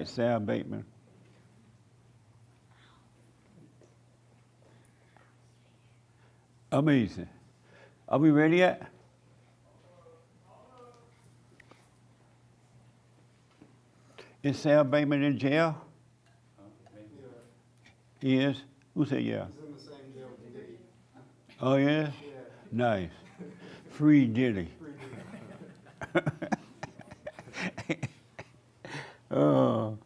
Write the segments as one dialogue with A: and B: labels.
A: Sam Bateman. Amazing. Are we ready yet? Is Sam Bateman in jail? He is? Who said yeah?
B: He's in the same jail with Diddy.
A: Oh, yeah?
B: Yeah.
A: Nice. Free Diddy. Oh.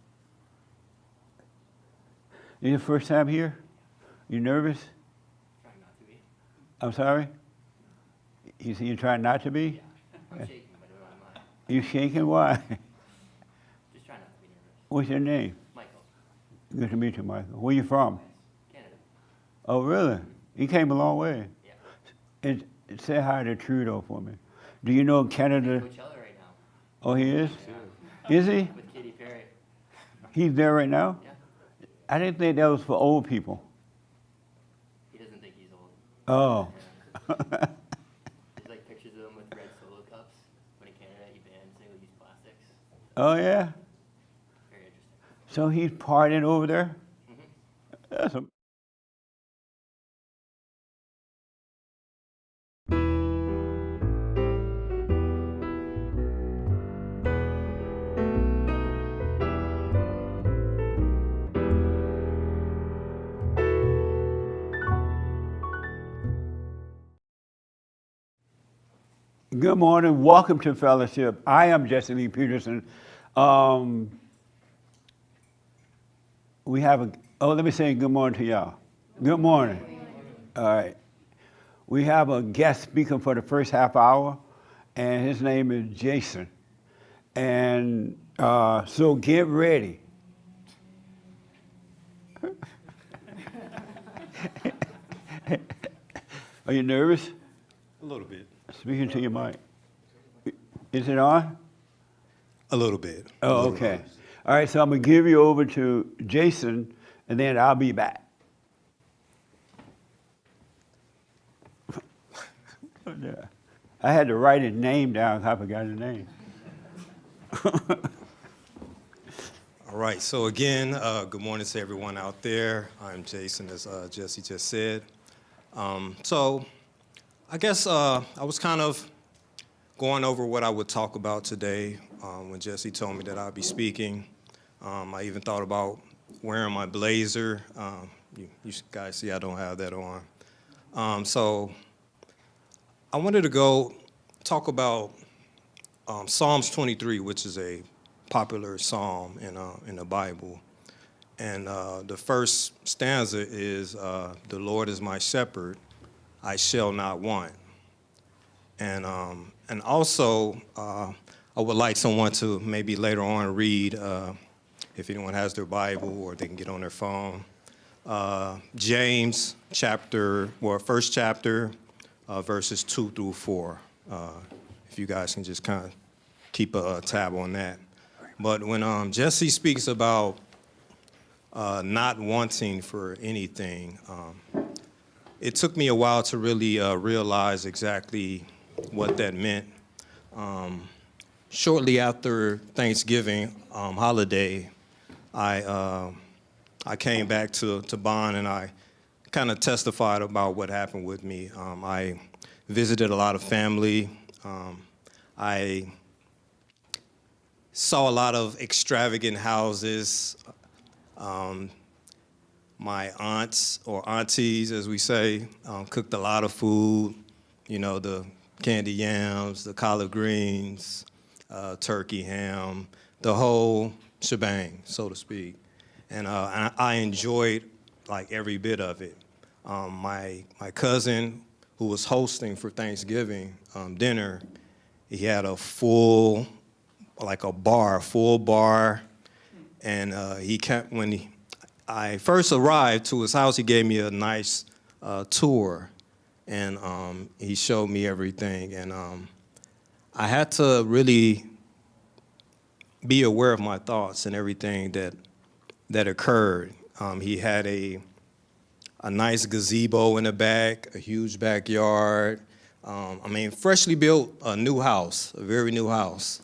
A: Is your first time here? You nervous?
C: Trying not to be.
A: I'm sorry? You see, you're trying not to be?
C: I'm shaking, but I'm not.
A: You shaking? Why?
C: Just trying not to be nervous.
A: What's your name?
C: Michael,
A: Good to meet you, Michael. Where you from?
C: Canada.
A: Oh, really? You came a long way.
C: Yeah.
A: And say hi to Trudeau for me. Do you know Canada?
C: Coachella right now.
A: Oh, he is? Is he?
C: With Katy Perry.
A: He's there right now?
C: Yeah.
A: I didn't think that was for old people.
C: He doesn't think he's old.
A: Oh.
C: Yeah. There's like pictures of him with red solo cups. But in Canada, he banned single-use plastics.
A: Oh, yeah?
C: Very interesting.
A: So he's partying over there?
C: Mm-hmm.
A: That's a Good morning. Welcome to Fellowship. I am Jesse Lee Peterson. We have let me say good morning to y'all. Good morning. All right. We have a guest speaker for the first half hour, and his name is Jason. And so get ready. Are you nervous?
B: A little bit.
A: Speaking to your mic. Is it on?
B: A little bit.
A: Oh, okay. All right, so I'm going to give you over to Jason, and then I'll be back. Yeah. I had to write his name down. I forgot his name.
B: All right. So again, good morning to everyone out there. I'm Jason, as Jesse just said. So I guess I was kind of going over what I would talk about today when Jesse told me that I'd be speaking. I even thought about wearing my blazer. You guys see I don't have that on. So I wanted to go talk about Psalms 23, which is a popular psalm in the Bible. And the first stanza is, "The Lord is my shepherd, I shall not want." And also, I would like someone to maybe later on read, if anyone has their Bible or they can get on their phone, James first chapter, verses 2 through 4. If you guys can just kind of keep a tab on that. But when Jesse speaks about not wanting for anything, it took me a while to really realize exactly what that meant. Shortly after Thanksgiving holiday, I came back to Bond and I kind of testified about what happened with me. I visited a lot of family. I saw a lot of extravagant houses. My aunts, or aunties as we say, cooked a lot of food. You know, the candy yams, the collard greens, turkey, ham, the whole shebang, so to speak. And I enjoyed like every bit of it. My cousin, who was hosting for Thanksgiving dinner, he had a full bar, and when I first arrived to his house, he gave me a nice tour, and he showed me everything, and I had to really be aware of my thoughts and everything that occurred. He had a nice gazebo in the back, a huge backyard. Freshly built, a new house, a very new house.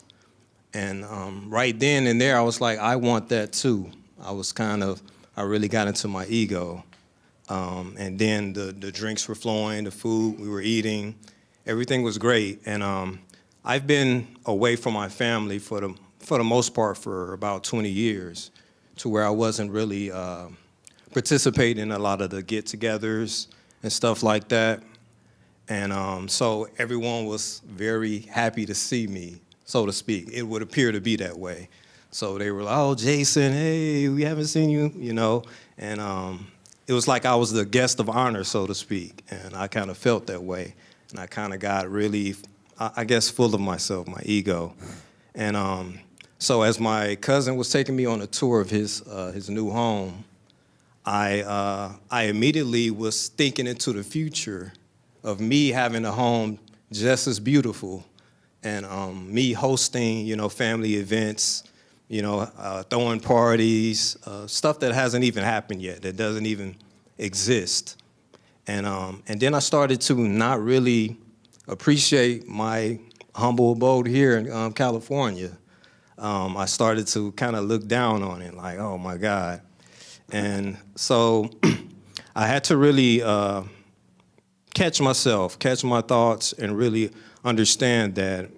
B: And right then and there, I was like, I want that too. I really got into my ego. And then the drinks were flowing, the food we were eating, everything was great. And I've been away from my family for the most part for about 20 years, to where I wasn't really participating in a lot of the get-togethers and stuff like that. And so everyone was very happy to see me, so to speak. It would appear to be that way. So they were like, oh, Jason, hey, we haven't seen you, you know. And it was like I was the guest of honor, so to speak. And I kind of felt that way. And I kind of got really, I guess, full of myself, my ego. And so as my cousin was taking me on a tour of his new home, I immediately was thinking into the future of me having a home just as beautiful, and me hosting, you know, family events, you know, throwing parties, stuff that hasn't even happened yet, that doesn't even exist. And then I started to not really appreciate my humble abode here in California. I started to kind of look down on it, like, oh my God. And so I had to really catch myself, catch my thoughts, and really understand that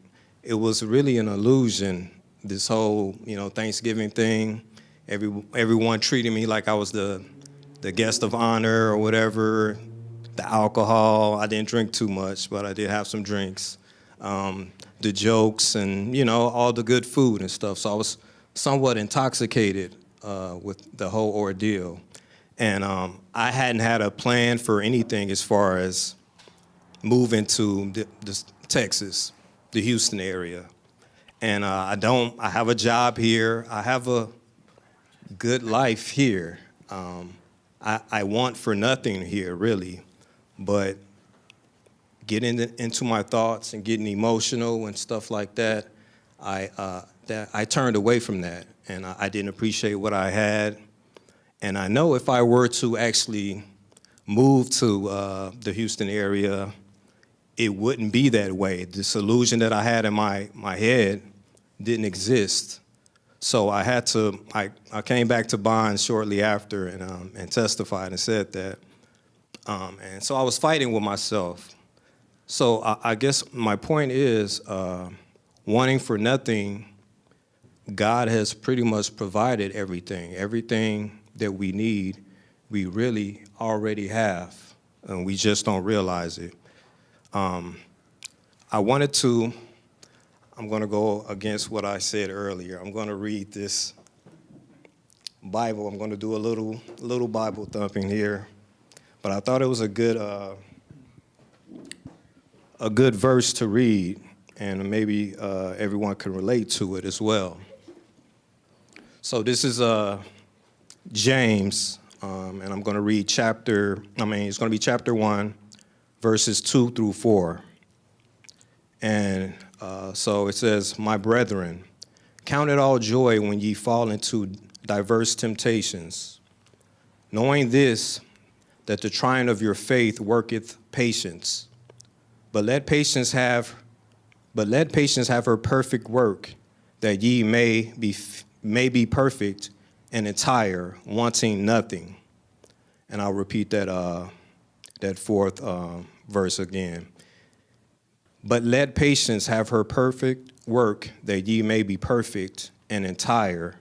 B: it was really an illusion, this whole, you know, Thanksgiving thing. Everyone treated me like I was the guest of honor or whatever. The alcohol, I didn't drink too much, but I did have some drinks. The jokes and, you know, all the good food and stuff. So I was somewhat intoxicated with the whole ordeal. And I hadn't had a plan for anything as far as moving to Texas, the Houston area. And I have a job here. I have a good life here. I want for nothing here, really. But getting into my thoughts and getting emotional and stuff like that, I turned away from that. And I didn't appreciate what I had. And I know if I were to actually move to the Houston area, it wouldn't be that way. This illusion that I had in my head didn't exist. So I came back to Bond shortly after and testified and said that. And so I was fighting with myself. So I guess my point is, wanting for nothing, God has pretty much provided everything. Everything that we need, we really already have, and we just don't realize it. I'm going to go against what I said earlier. I'm going to read this Bible. I'm going to do a little Bible thumping here. But I thought it was a good verse to read, and maybe everyone can relate to it as well. So this is James, and I'm going to read it's going to be chapter 1, verses 2 through 4. And so it says, my brethren, count it all joy when ye fall into diverse temptations, knowing this, that the trying of your faith worketh patience. But let patience have her perfect work, that ye may be perfect and entire, wanting nothing. And I'll repeat that fourth verse again. But let patience have her perfect work, that ye may be perfect and entire,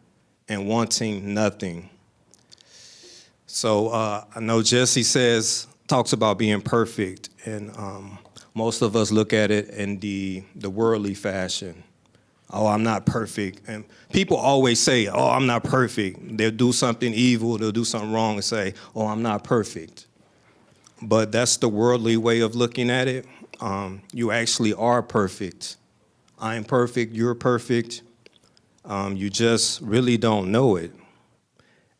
B: and wanting nothing. So I know Jesse talks about being perfect, and most of us look at it in the worldly fashion. Oh, I'm not perfect. And people always say, oh, I'm not perfect. They'll do something evil, they'll do something wrong and say, oh, I'm not perfect. But that's the worldly way of looking at it. You actually are perfect. I'm perfect, you're perfect. You just really don't know it.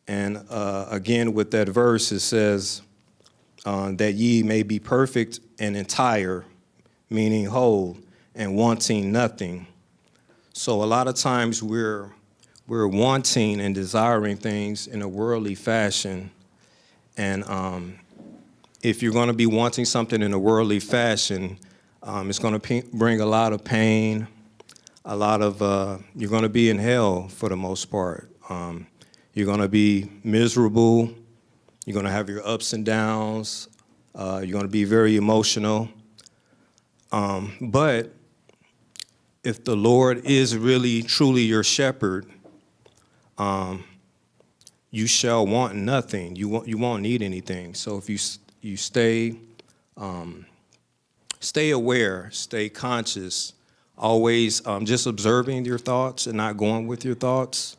B: And again, with that verse, it says that ye may be perfect and entire, meaning whole, and wanting nothing. So a lot of times we're wanting and desiring things in a worldly fashion. And if you're going to be wanting something in a worldly fashion, it's going to bring a lot of pain, a lot of, you're going to be in hell for the most part. You're going to be miserable. You're going to have your ups and downs. You're going to be very emotional. But if the Lord is really, truly your shepherd, you shall want nothing. You won't need anything. So if you stay aware, stay conscious, always just observing your thoughts and not going with your thoughts,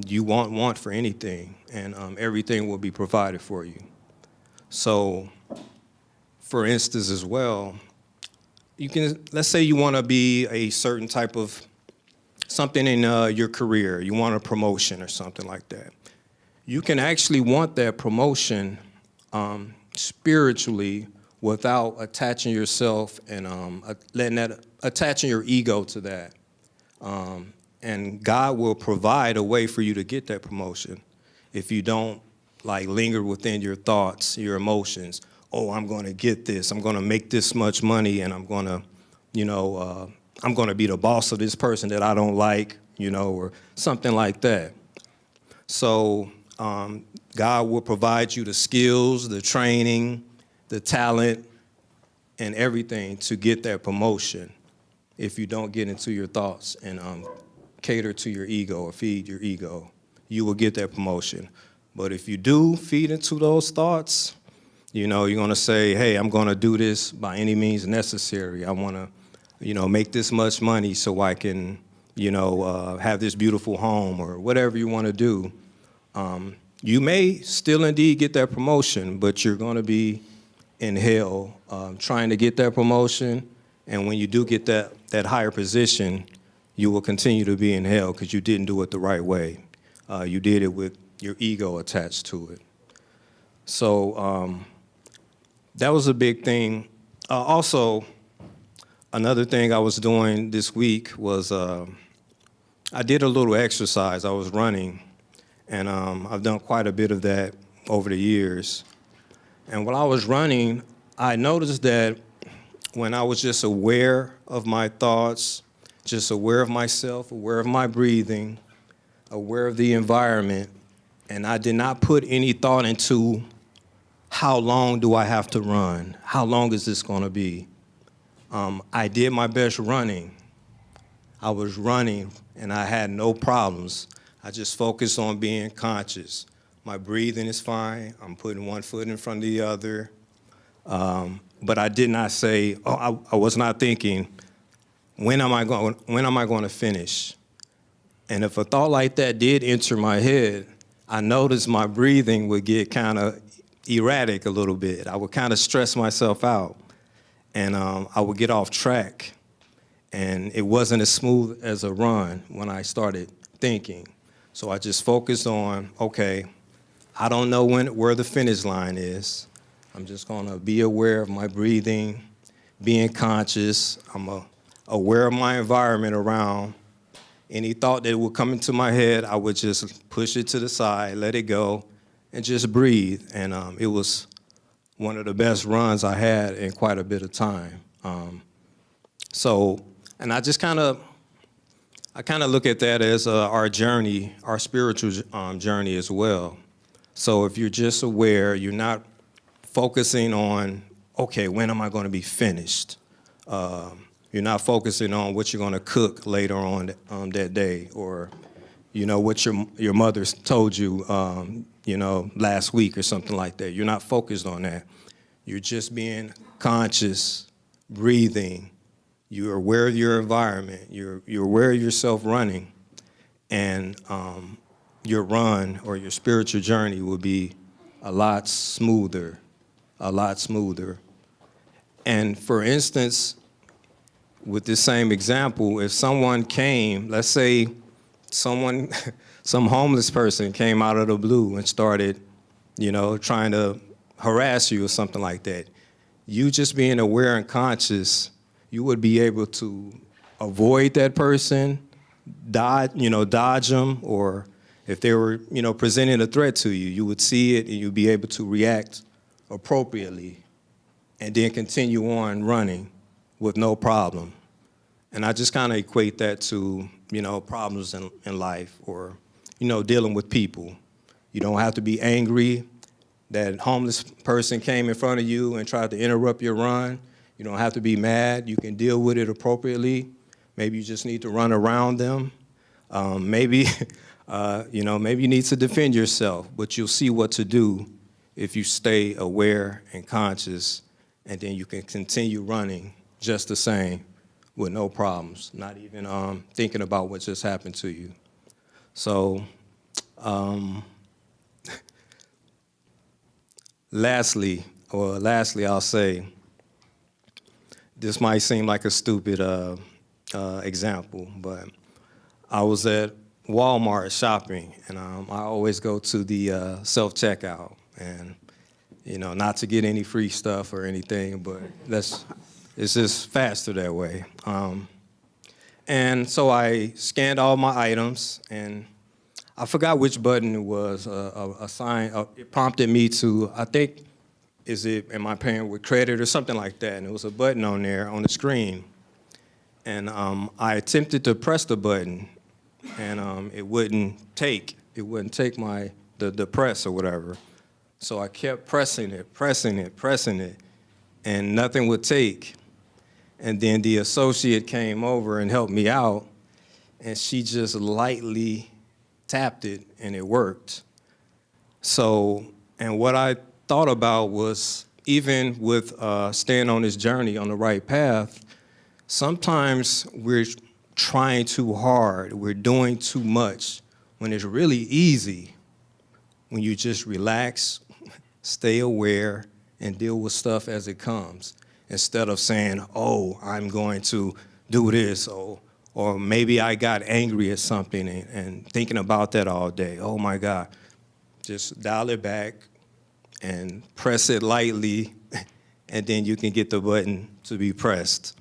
B: you won't want for anything, and everything will be provided for you. So, for instance, as well, you can, let's say you want to be a certain type of something in your career. You want a promotion or something like that. You can actually want that promotion spiritually without attaching yourself and attaching your ego to that. And God will provide a way for you to get that promotion if you don't linger within your thoughts, your emotions. Oh, I'm going to get this. I'm going to make this much money, and I'm going to, I'm going to be the boss of this person that I don't like, or something like that. So God will provide you the skills, the training, the talent, and everything to get that promotion if you don't get into your thoughts and cater to your ego or feed your ego. You will get that promotion. But if you do feed into those thoughts, you're going to say, hey, I'm going to do this by any means necessary. I want to, make this much money so I can, have this beautiful home or whatever you want to do. You may still indeed get that promotion, but you're going to be in hell trying to get that promotion. And when you do get that higher position, you will continue to be in hell because you didn't do it the right way. You did it with your ego attached to it. So that was a big thing. Also, another thing I was doing this week was I did a little exercise. I was running, and I've done quite a bit of that over the years. And while I was running, I noticed that when I was just aware of my thoughts, just aware of myself, aware of my breathing, aware of the environment, and I did not put any thought into how long do I have to run? How long is this going to be? I did my best running. I was running, and I had no problems. I just focused on being conscious. My breathing is fine. I'm putting one foot in front of the other. But I did not say, I was not thinking, when am I going to finish? And if a thought like that did enter my head, I noticed my breathing would get kind of erratic a little bit. I would kind of stress myself out, and I would get off track. And it wasn't as smooth as a run when I started thinking. So I just focused on, okay, I don't know where the finish line is. I'm just going to be aware of my breathing, being conscious. I'm aware of my environment around. Any thought that would come into my head, I would just push it to the side, let it go, and just breathe. And it was one of the best runs I had in quite a bit of time. And I just kind of look at that as our journey, our spiritual journey as well. So if you're just aware, you're not focusing on, okay, when am I going to be finished? You're not focusing on what you're going to cook later on that day, or, what your mother told you, last week or something like that. You're not focused on that. You're just being conscious, breathing. You're aware of your environment. You're aware of yourself running, and your run or your spiritual journey will be a lot smoother, a lot smoother. And for instance, with this same example, if someone came, let's say some homeless person came out of the blue and started, trying to harass you or something like that, you just being aware and conscious, you would be able to avoid that person, dodge them, or if they were, presenting a threat to you, you would see it and you'd be able to react appropriately and then continue on running with no problem. And I just kind of equate that to, problems in life or, dealing with people. You don't have to be angry that homeless person came in front of you and tried to interrupt your run. You don't have to be mad. You can deal with it appropriately. Maybe you just need to run around them. Maybe, maybe you need to defend yourself, but you'll see what to do if you stay aware and conscious, and then you can continue running just the same with no problems, not even thinking about what just happened to you. So, lastly, I'll say, this might seem like a stupid example, but I was at Walmart shopping, and I always go to the self-checkout, and not to get any free stuff or anything, but it's just faster that way. And so I scanned all my items, and I forgot which button it was. A sign, it prompted me to, I think, am I paying with credit or something like that? And it was a button on there on the screen. And I attempted to press the button, and it wouldn't take the press or whatever. So I kept pressing it, and nothing would take. And then the associate came over and helped me out, and she just lightly tapped it, and it worked. So, and what I thought about was, even with staying on this journey on the right path, sometimes we're trying too hard, we're doing too much, when it's really easy when you just relax, stay aware, and deal with stuff as it comes, instead of saying, oh, I'm going to do this, or maybe I got angry at something and thinking about that all day. Oh my God. Just dial it back and press it lightly, and then you can get the button to be pressed.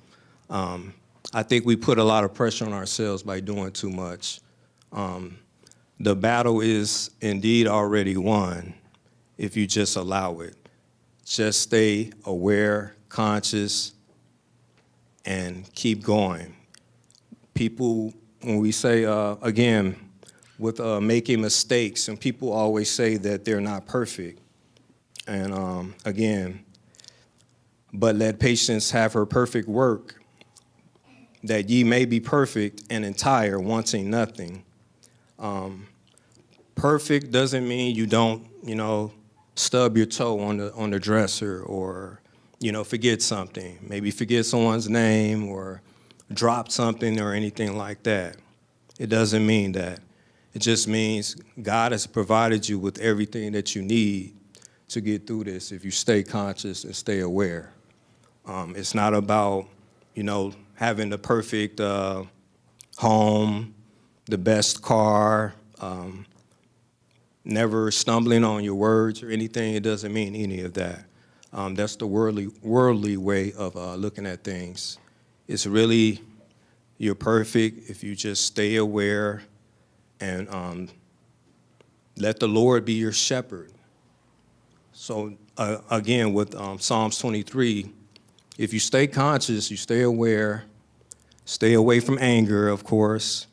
B: I think we put a lot of pressure on ourselves by doing too much. The battle is indeed already won if you just allow it. Just stay aware, conscious, and keep going. People, when we say, again, with making mistakes, and people always say that they're not perfect. And again, but let patience have her perfect work, that ye may be perfect and entire, wanting nothing. Perfect doesn't mean you don't, stub your toe on the dresser, or, forget something. Maybe forget someone's name or drop something or anything like that. It doesn't mean that. It just means God has provided you with everything that you need to get through this if you stay conscious and stay aware. It's not about, having the perfect home, the best car, never stumbling on your words or anything. It doesn't mean any of that. That's the worldly way of looking at things. It's really, you're perfect if you just stay aware and let the Lord be your shepherd. So again, with Psalms 23, if you stay conscious, you stay aware, stay away from anger, of course,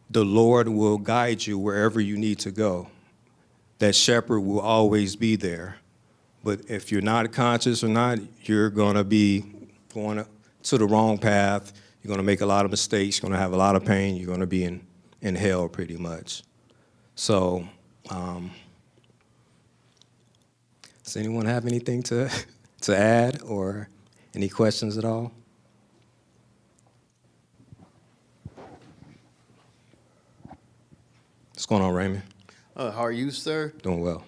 B: the Lord will guide you wherever you need to go. That shepherd will always be there. But if you're not conscious or not, you're going to be going to the wrong path. You're going to make a lot of mistakes. You're going to have a lot of pain. You're going to be in hell pretty much. So, does anyone have anything to add or any questions at all? What's going on, Raymond?
D: How are you, sir?
B: Doing well.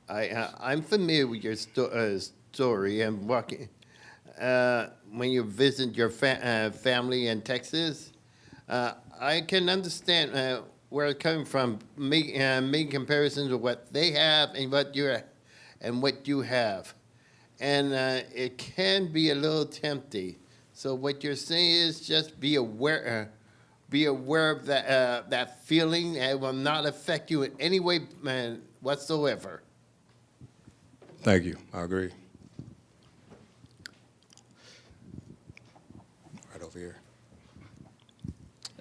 D: I'm familiar with your story and walking. When you visit your family in Texas, I can understand where it's coming from. Making comparisons with what they have and what you have, and it can be a little tempting. So what you're saying is just be aware. Be aware of that feeling. It will not affect you in any way whatsoever.
B: Thank you. I agree.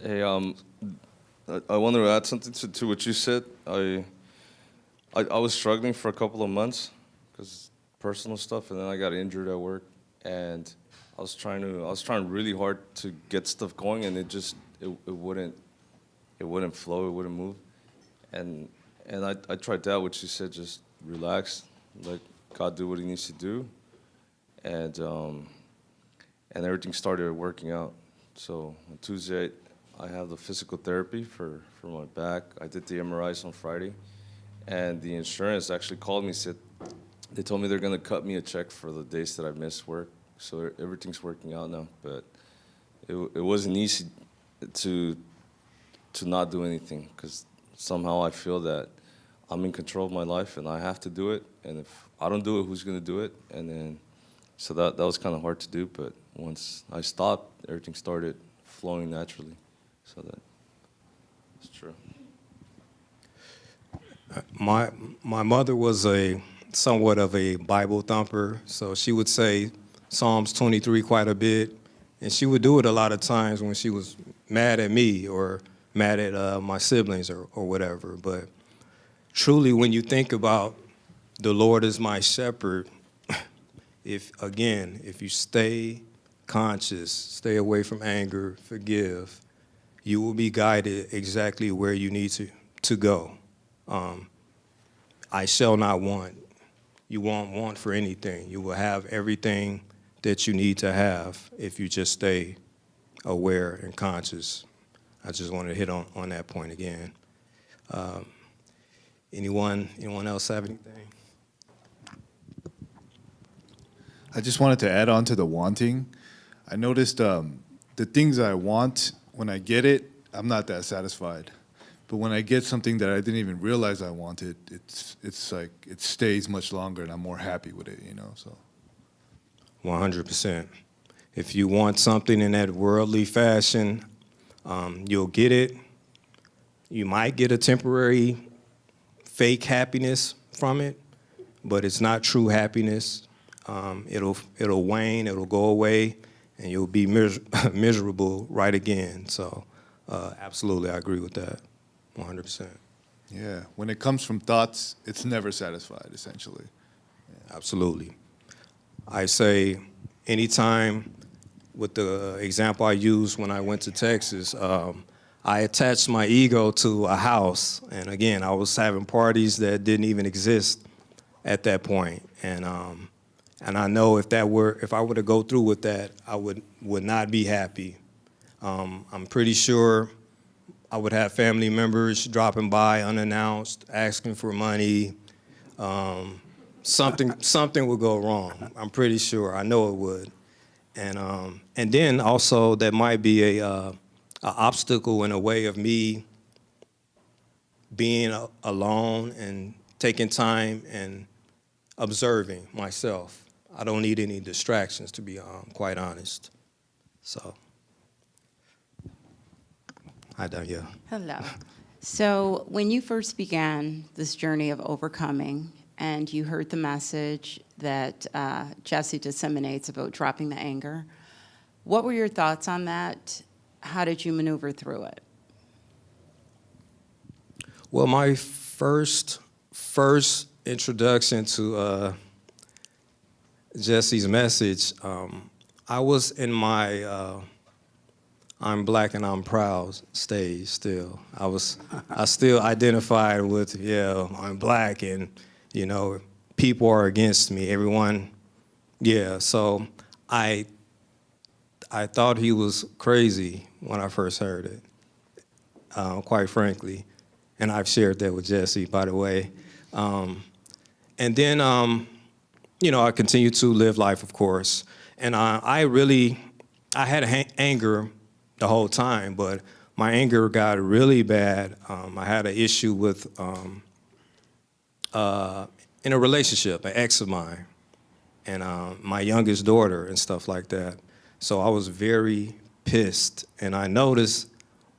E: Hey, I wanted to add something to what you said. I was struggling for a couple of months because personal stuff, and then I got injured at work, and I was trying really hard to get stuff going, and it wouldn't flow, it wouldn't move, and I tried that, what you said, just relax, let God do what He needs to do, and everything started working out. So on Tuesday, I have the physical therapy for my back. I did the MRIs on Friday, and the insurance actually called me, said they told me they're gonna cut me a check for the days that I missed work. So everything's working out now, but it wasn't easy to not do anything, because somehow I feel that I'm in control of my life and I have to do it, and if I don't do it, who's gonna do it? And then, so that was kind of hard to do, but once I stopped, everything started flowing naturally. So that's true.
B: My mother was somewhat of a Bible thumper, so she would say Psalms 23 quite a bit, and she would do it a lot of times when she was mad at me or mad at my siblings or whatever. But truly, when you think about the Lord is my shepherd, if you stay conscious, stay away from anger, forgive, you will be guided exactly where you need to go. I shall not want. You won't want for anything. You will have everything that you need to have if you just stay aware and conscious. I just wanted to hit on that point again. Anyone else have anything?
F: I just wanted to add on to the wanting. I noticed the things I want, when I get it, I'm not that satisfied. But when I get something that I didn't even realize I wanted, it's like it stays much longer, and I'm more happy with it, you know. So
B: 100%. If you want something in that worldly fashion, you'll get it. You might get a temporary fake happiness from it, but it's not true happiness. It'll wane, it'll go away, and you'll be miserable right again. So absolutely, I agree with that, 100%.
F: yeah, when it comes from thoughts, it's never satisfied, essentially.
B: Absolutely. I say anytime, with the example I used when I went to Texas, I attached my ego to a house, and again, I was having parties that didn't even exist at that point, and I know if I were to go through with that, I would not be happy. I'm pretty sure I would have family members dropping by unannounced, asking for money. Something would go wrong. I'm pretty sure. I know it would, and then also that might be a obstacle in a way of me being alone and taking time and observing myself. I don't need any distractions, to be quite honest. So, hi, Danielle.
G: Hello. So when you first began this journey of overcoming, and you heard the message that Jesse disseminates about dropping the anger, what were your thoughts on that? How did you maneuver through it?
B: Well, my first introduction to Jesse's message, I was in my I'm black and I'm proud stage still. I still identified with, I'm black and, people are against me, everyone, so I thought he was crazy when I first heard it, quite frankly, and I've shared that with Jesse, by the way. And then, I continued to live life, of course, and I had anger the whole time, but my anger got really bad. I had an issue with, in a relationship, an ex of mine, and my youngest daughter and stuff like that. So I was very pissed, and I noticed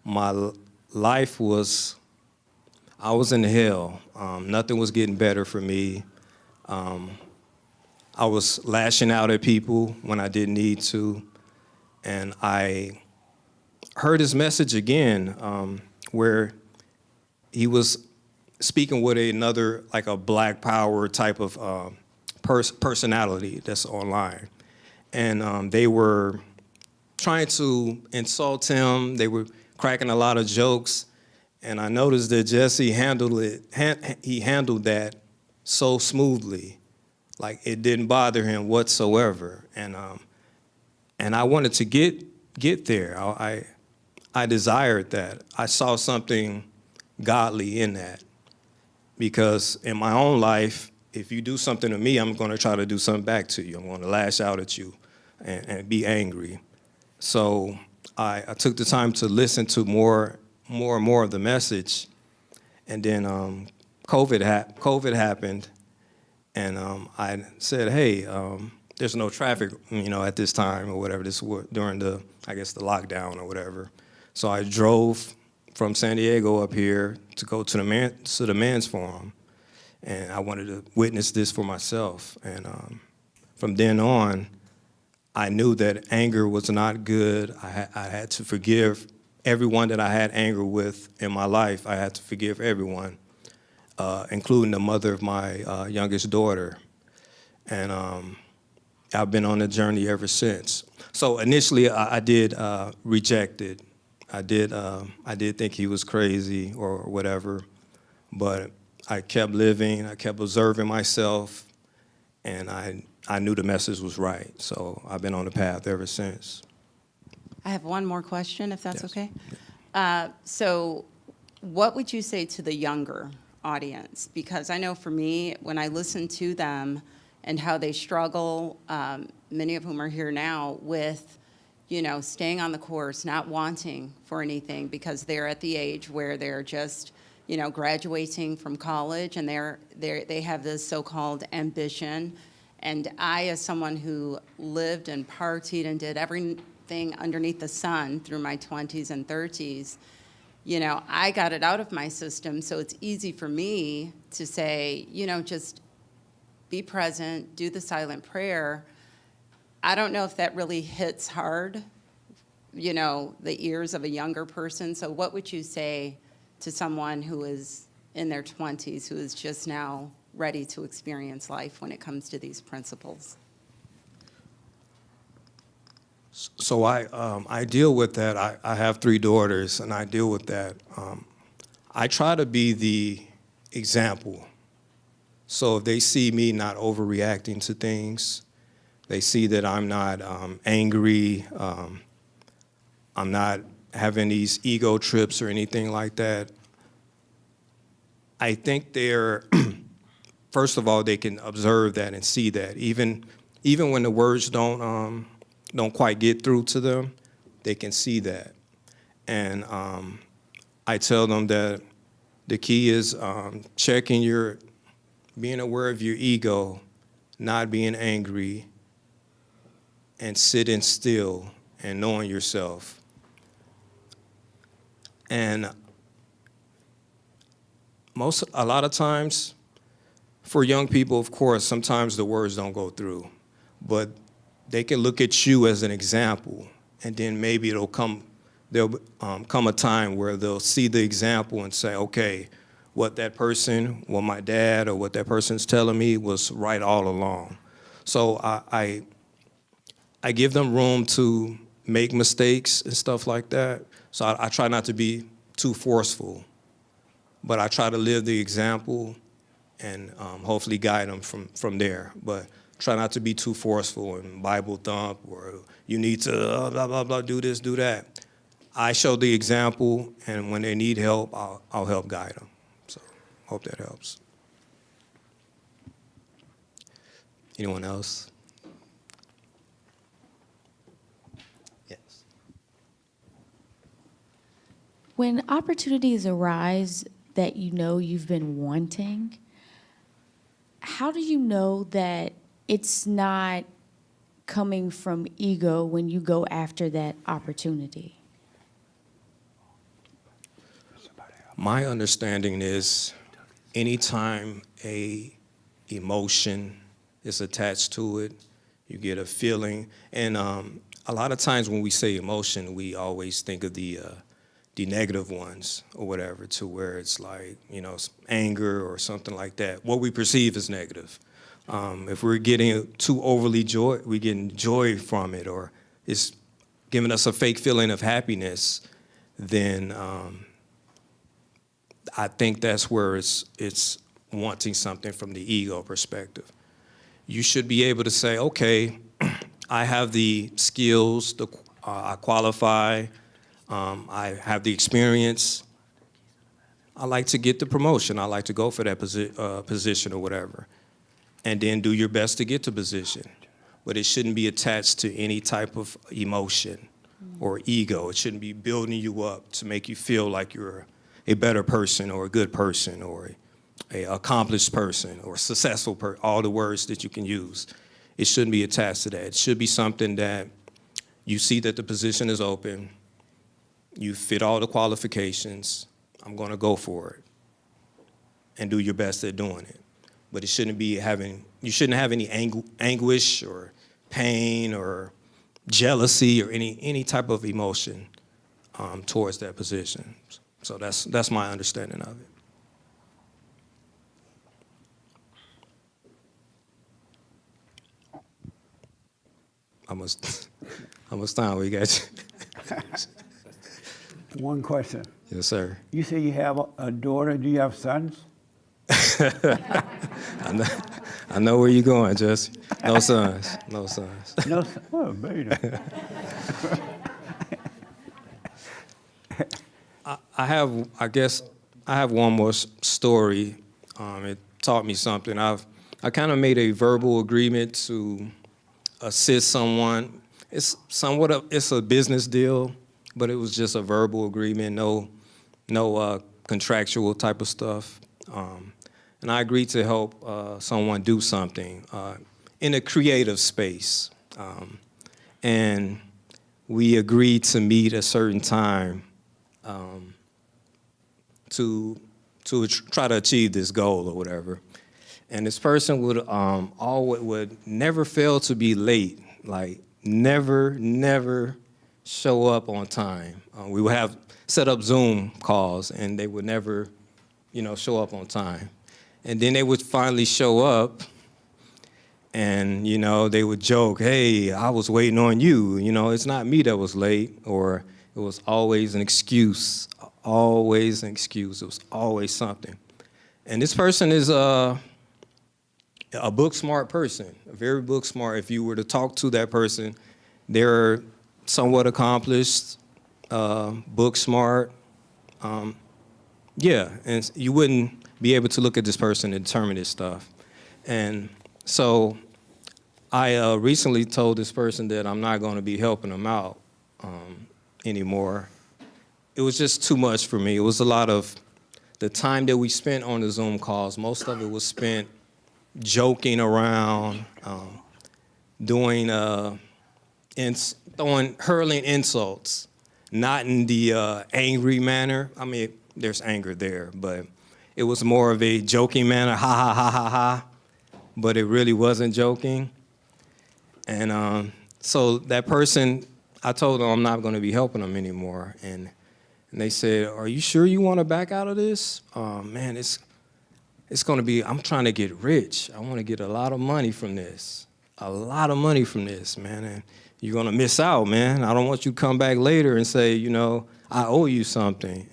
B: my life I was in hell. Nothing was getting better for me. I was lashing out at people when I didn't need to, and I heard his message again, where he was speaking with another, like a Black Power type of personality that's online. And they were trying to insult him. They were cracking a lot of jokes. And I noticed that Jesse handled he handled that so smoothly. Like, it didn't bother him whatsoever. And I wanted to get there. I desired that. I saw something godly in that. Because in my own life, if you do something to me, I'm going to try to do something back to you. I'm going to lash out at you and be angry. So I took the time to listen to more and more of the message. And then COVID happened, and I said, hey, there's no traffic, at this time or whatever, during the lockdown or whatever. So I drove from San Diego up here to go to the men's forum, and I wanted to witness this for myself. And from then on, I knew that anger was not good. I had to forgive everyone that I had anger with in my life. I had to forgive everyone, including the mother of my youngest daughter. And I've been on the journey ever since. So initially, I did reject it. I did think he was crazy or whatever, but I kept living, I kept observing myself, and I knew the message was right. So I've been on the path ever since.
G: I have one more question, if that's
B: Yes.
G: okay. So what would you say to the younger audience? Because I know for me, when I listen to them and how they struggle, many of whom are here now, with staying on the course, not wanting for anything because they're at the age where they're just, graduating from college, and they have this so-called ambition. And I, as someone who lived and partied and did everything underneath the sun through my 20s and 30s, I got it out of my system, so it's easy for me to say, just be present, do the silent prayer. I don't know if that really hits hard, the ears of a younger person. So what would you say to someone who is in their 20s, who is just now ready to experience life when it comes to these principles?
B: So I deal with that. I have 3 daughters, and I deal with that. I try to be the example. So if they see me not overreacting to things, they see that I'm not angry, I'm not having these ego trips or anything like that. I think they're, first of all, they can observe that and see that. Even when the words don't quite get through to them, they can see that. And I tell them that the key is being aware of your ego, not being angry, and sitting still and knowing yourself. And a lot of times, for young people, of course, sometimes the words don't go through, but they can look at you as an example, and then maybe there'll come a time where they'll see the example and say, okay, what my dad or what that person's telling me was right all along. So I give them room to make mistakes and stuff like that. So I try not to be too forceful, but I try to live the example and hopefully guide them from there. But try not to be too forceful and Bible thump, or you need to blah, blah, blah, do this, do that. I show the example, and when they need help, I'll help guide them. So hope that helps. Anyone else? Yes.
H: When opportunities arise that you've been wanting, how do you know that it's not coming from ego when you go after that opportunity?
B: My understanding is anytime a emotion is attached to it, you get a feeling. And a lot of times when we say emotion, we always think of the negative ones or whatever, to where it's like, you know, anger or something like that, what we perceive as negative. If we're getting too overly joy, we're getting joy from it, or it's giving us a fake feeling of happiness, then I think that's where it's wanting something from the ego perspective. You should be able to say, okay, I have the skills, I qualify, I have the experience. I like to get the promotion. I like to go for that position or whatever. And then do your best to get the position. But it shouldn't be attached to any type of emotion or ego. It shouldn't be building you up to make you feel like you're a better person or a good person or a accomplished person or successful person, all the words that you can use. It shouldn't be attached to that. It should be something that you see that the position is open, you fit all the qualifications, I'm gonna go for it, and do your best at doing it. But it shouldn't be you shouldn't have any anguish or pain or jealousy or any type of emotion towards that position. So that's my understanding of it. How much time we got?
A: One question.
B: Yes, sir.
A: You say you have a daughter. Do you have sons?
B: I know where you're going, Jesse. No sons. No sons.
A: No. Oh, baby.
B: I guess I have one more story. It taught me something. I kind of made a verbal agreement to assist someone. It's a business deal, but it was just a verbal agreement, no contractual type of stuff. And I agreed to help someone do something in a creative space. And we agreed to meet a certain time to try to achieve this goal or whatever. And this person would never fail to be late, like never show up on time. We would have set up Zoom calls, and they would never, show up on time. And then they would finally show up, and, they would joke, hey, I was waiting on you. It's not me that was late, or it was always an excuse, always an excuse. It was always something. And this person is a book smart person, a very book smart. If you were to talk to that person, they're somewhat accomplished, book smart. And you wouldn't be able to look at this person and determine this stuff. And so I recently told this person that I'm not going to be helping them out anymore. It was just too much for me. It was a lot of the time that we spent on the Zoom calls. Most of it was spent joking around, hurling insults, not in the angry manner. I mean, there's anger there, but it was more of a joking manner, ha, ha, ha, ha, ha, but it really wasn't joking. And so that person, I told them I'm not going to be helping them anymore. And they said, are you sure you want to back out of this? Man, it's going to be, I'm trying to get rich. I want to get a lot of money from this. A lot of money from this, man. And you're going to miss out, man. I don't want you to come back later and say, I owe you something.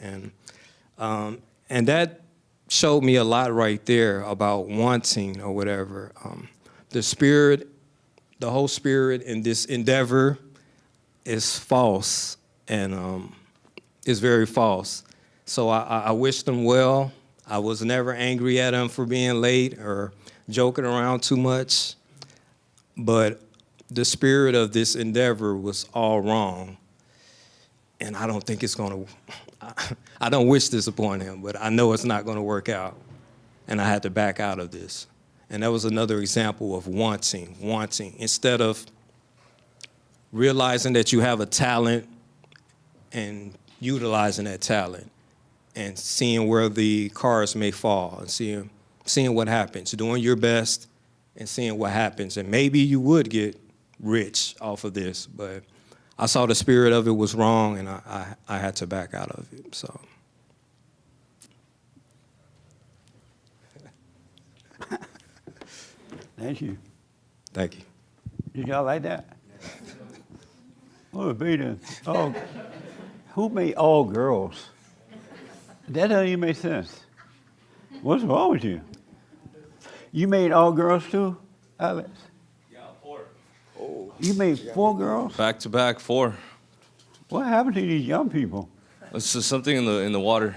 B: And that showed me a lot right there about wanting or whatever. The whole spirit in this endeavor is false, and is very false. So I wish them well. I was never angry at them for being late or joking around too much. But the spirit of this endeavor was all wrong. And I don't think it's going to, I don't wish this upon him, but I know it's not going to work out. And I had to back out of this. And that was another example of wanting. Instead of realizing that you have a talent and utilizing that talent and seeing where the cards may fall and seeing what happens, doing your best and seeing what happens. And maybe you would get rich off of this, but I saw the spirit of it was wrong, and I had to back out of it. So.
A: Thank you.
B: Thank you.
A: Did y'all like that? Oh, Peter. Oh, who made all girls? That doesn't even make sense. What's wrong with you? You made all girls too, Alex?
E: Yeah, 4.
A: You made 4 girls?
E: Back to back, 4.
A: What happened to these young people?
E: It's just something in the water.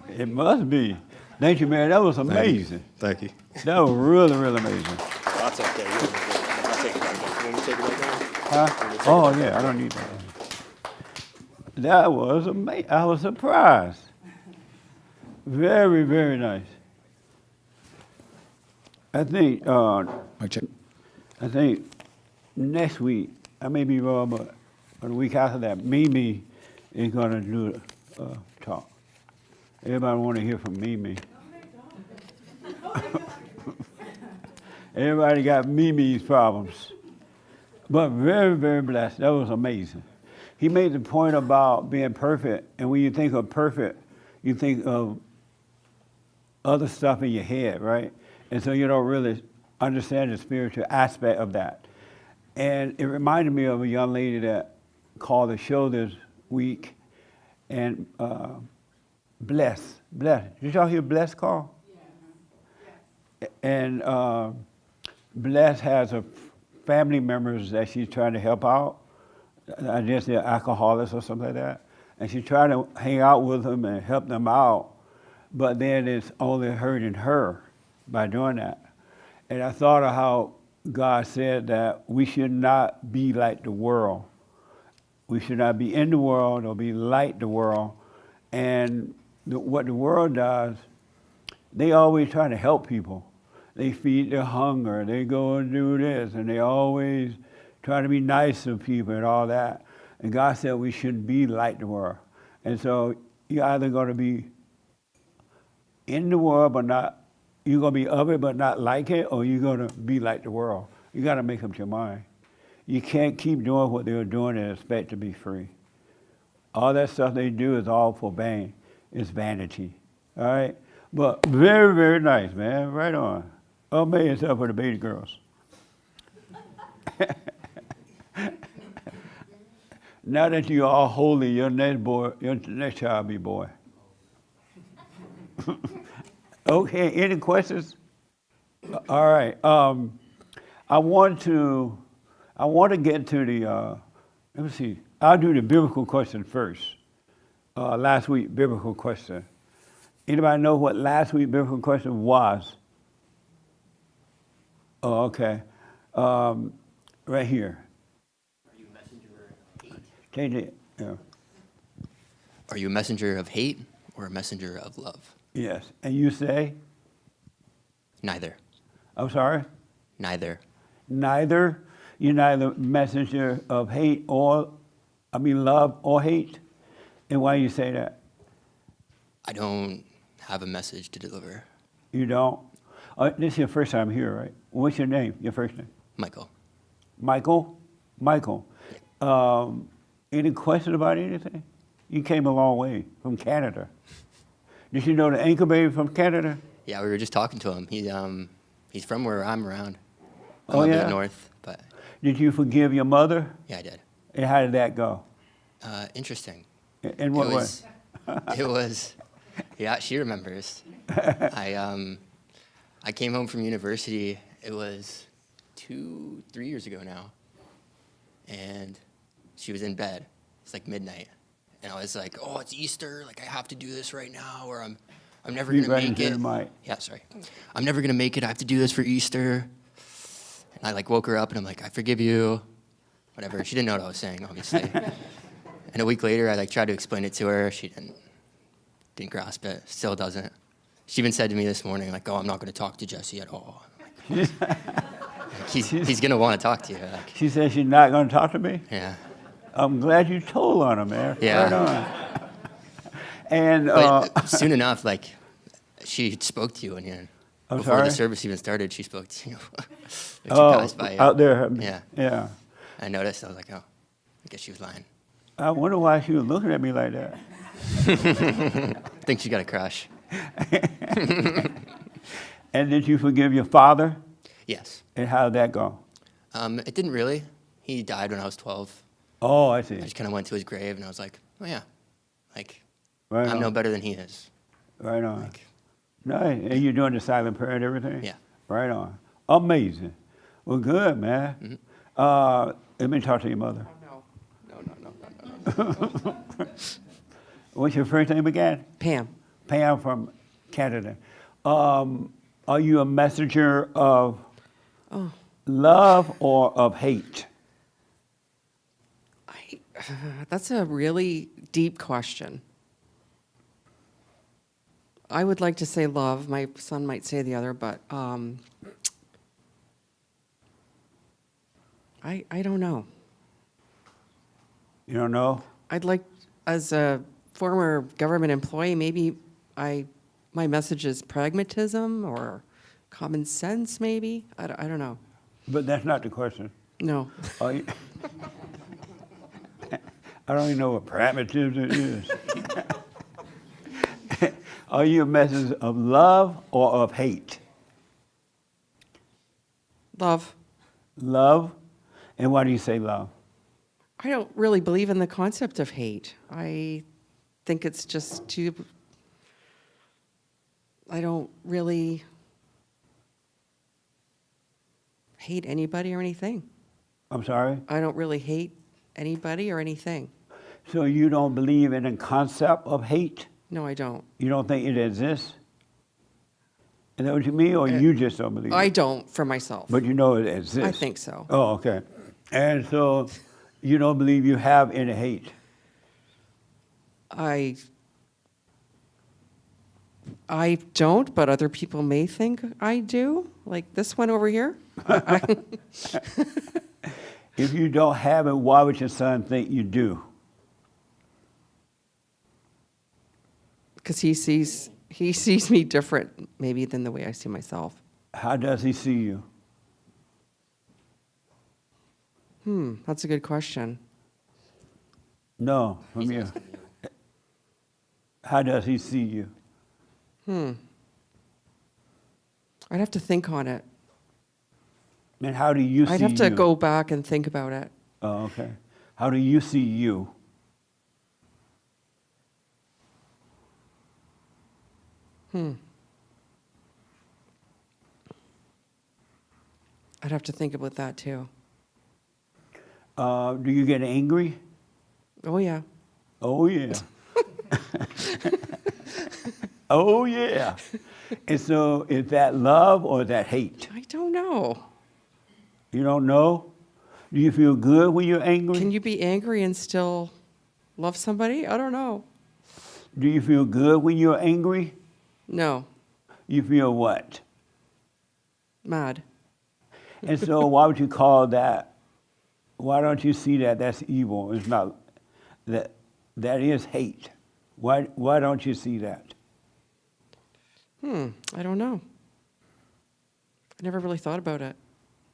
A: It must be. Thank you, man. That was amazing.
B: Thank you.
A: That was really, really amazing.
C: I'll take that. I'll take it back down. When you take it back down?
A: Huh? Oh, yeah, I don't need that. That was amazing. I was surprised. Very, very nice. I think next week, I may be wrong, but the week after that, Mimi is going to do a talk. Everybody want to hear from Mimi. Everybody got Mimi's problems. But very, very blessed. That was amazing. He made the point about being perfect, and when you think of perfect, you think of other stuff in your head, right? And so you don't really understand the spiritual aspect of that. And it reminded me of a young lady that called the show this week, and Bless. Did y'all hear Bless call? Yeah. And Bless has a family members that she's trying to help out. I guess they're alcoholics or something like that. And she's trying to hang out with them and help them out, but then it's only hurting her by doing that. And I thought of how God said that we should not be like the world. We should not be in the world or be like the world. And what the world does, they always try to help people. They feed their hunger. They go and do this, and they always try to be nice to people and all that. And God said we shouldn't be like the world. And so you're either going to be in the world, but not, you're going to be of it, but not like it, or you're going to be like the world. You got to make up your mind. You can't keep doing what they're doing and expect to be free. All that stuff they do is all for vain. It's vanity. All right? But very, very nice, man. Right on. Amazing stuff for the baby girls. Now that you're all holy, your next child be boy. Okay, any questions? All right. I want to get to the, let me see. I'll do the biblical question first. Last week, biblical question. Anybody know what last week biblical question was? Oh, okay. Right here.
C: Are you a messenger of hate?
A: Take it. Yeah.
C: Are you a messenger of hate or a messenger of love?
A: Yes. And you say?
C: Neither.
A: I'm sorry?
C: Neither.
A: Neither. You're neither messenger of hate or, love or hate. And why you say that?
C: I don't have a message to deliver.
A: You don't? This is your first time here, right? What's your name? Your first name?
C: Michael.
A: Michael? Michael. Any question about anything? You came a long way from Canada. Did you know the anchor baby from Canada?
C: Yeah, we were just talking to him. He's from where I'm around. I'm
A: Oh,
C: a
A: yeah?
C: bit north, but
A: Did you forgive your mother?
C: yeah, I did.
A: And how did that go?
C: Interesting.
A: In what way?
C: It was, yeah, she remembers. I came home from university, it was 3 years ago now, and she was in bed. It's like midnight. And I was like, oh, it's Easter, like I have to do this right now, or I'm never
A: Speak
C: gonna
A: right
C: make
A: into
C: it.
A: the mic.
C: Yeah, sorry. I'm never gonna make it, I have to do this for Easter. And I like woke her up and I'm like, I forgive you, whatever. She didn't know what I was saying, obviously. And a week later, I like tried to explain it to her. She didn't grasp it, still doesn't. She even said to me this morning, like, oh, I'm not gonna talk to Jesse at all. Like, he's gonna wanna talk to you. Like,
A: She said she's not going to talk to me?
C: yeah.
A: I'm glad you told on her, man.
C: Yeah.
A: Right on. And
C: But soon enough, like, she spoke to you, and
A: I'm
C: before
A: sorry?
C: the service even started, she spoke to you. Like, she passed by you.
A: out there.
C: Yeah.
A: Yeah.
C: I noticed. I was like, oh. I guess she was lying.
A: I wonder why she was looking at me like that.
C: I think she got a crush.
A: And did you forgive your father?
C: Yes.
A: And how did that go?
C: It didn't really. He died when I was 12.
A: Oh, I see.
C: I just kind of went to his grave and I was like, oh yeah, like
A: Right
C: I'm
A: on.
C: no better than he is.
A: Right on.
C: Like,
A: Nice. And you're doing the silent prayer and everything?
C: Yeah.
A: Right on. Amazing. Well, good, man. Let me talk to your mother.
C: no.
A: What's your first name again?
I: Pam.
A: Pam from Canada. Are you a messenger of love or of hate?
I: That's a really deep question. I would like to say love. My son might say the other, but I don't know.
A: You don't know?
I: I'd like, as a former government employee, maybe my message is pragmatism or common sense, maybe. I don't know.
A: But that's not the question.
I: No.
A: Are you, I don't even know what pragmatism is. Are you a message of love or of hate?
I: Love.
A: Love? And why do you say love?
I: I don't really believe in the concept of hate. I think it's just too. I don't really hate anybody or anything.
A: I'm sorry?
I: I don't really hate anybody or anything.
A: So you don't believe in the concept of hate?
I: No, I don't.
A: You don't think it exists? Is that what you mean, or you just don't believe
I: I
A: it?
I: don't for myself.
A: But you know it exists?
I: I think so.
A: Oh, okay. And so you don't believe you have any hate?
I: I don't, but other people may think I do. Like this one over here.
A: If you don't have it, why would your son think you do?
I: Because he sees me different maybe than the way I see myself.
A: How does he see you?
I: That's a good question.
A: No, from you. How does he see you?
I: I'd have to think on it.
A: And how do you see you?
I: I'd have to go back and think about it.
A: Oh, okay. How do you see you?
I: I'd have to think about that too.
A: Do you get angry?
I: Oh yeah.
A: Oh, yeah. Oh, yeah. And so is that love or is that hate?
I: I don't know.
A: You don't know? Do you feel good when you're angry?
I: Can you be angry and still love somebody? I don't know.
A: Do you feel good when you're angry?
I: No.
A: You feel what?
I: Mad.
A: And so why would you call that? Why don't you see that that's evil? It's not that is hate. Why don't you see that?
I: I don't know. I never really thought about it.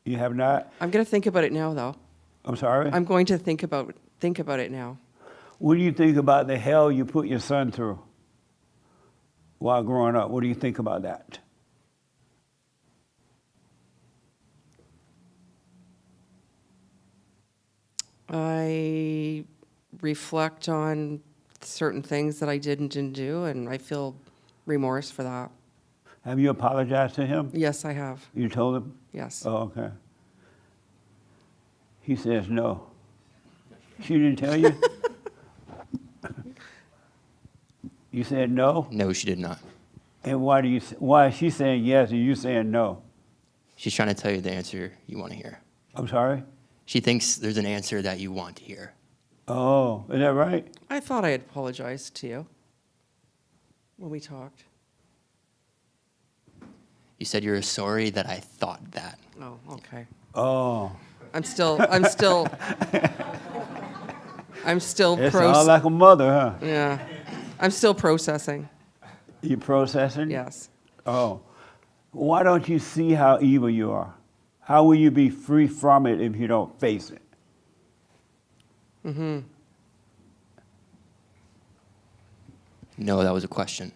A: You have not?
I: I'm going to think about it now, though.
A: I'm sorry?
I: I'm going to think about it now.
A: What do you think about the hell you put your son through while growing up? What do you think about that?
I: I reflect on certain things that I didn't do, and I feel remorse for that.
A: Have you apologized to him?
I: Yes, I have.
A: You told him?
I: Yes.
A: Oh, okay. He says no. She didn't tell you? You said no?
C: No, she did not.
A: And why is she saying yes and you saying no?
C: She's trying to tell you the answer you want to hear.
A: I'm sorry?
C: She thinks there's an answer that you want to hear.
A: Oh, is that right?
I: I thought I had apologized to you when we talked.
C: You said you're sorry that I thought that.
I: Oh, okay.
A: Oh.
I: I'm still
A: It sounds like a mother, huh?
I: yeah. I'm still processing.
A: You processing?
I: Yes.
A: Oh. Why don't you see how evil you are? How will you be free from it if you don't face it?
C: No, that was a question.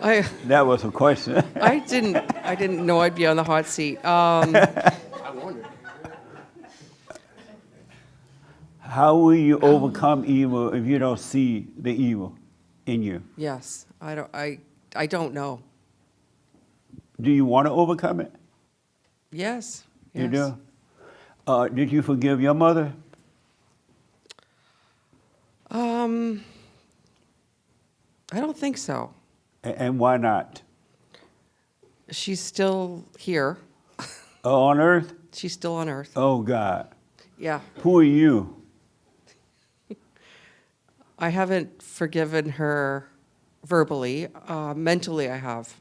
I: I
A: That was a question.
I: I didn't know I'd be on the hot seat.
A: How will you overcome evil if you don't see the evil in you?
I: Yes, I don't know.
A: Do you want to overcome it?
I: Yes.
A: You
I: yes.
A: do? Did you forgive your mother?
I: I don't think so.
A: And why not?
I: She's still here.
A: Oh, on earth?
I: She's still on Earth.
A: Oh, God.
I: Yeah.
A: Who are you?
I: I haven't forgiven her verbally. Mentally, I have.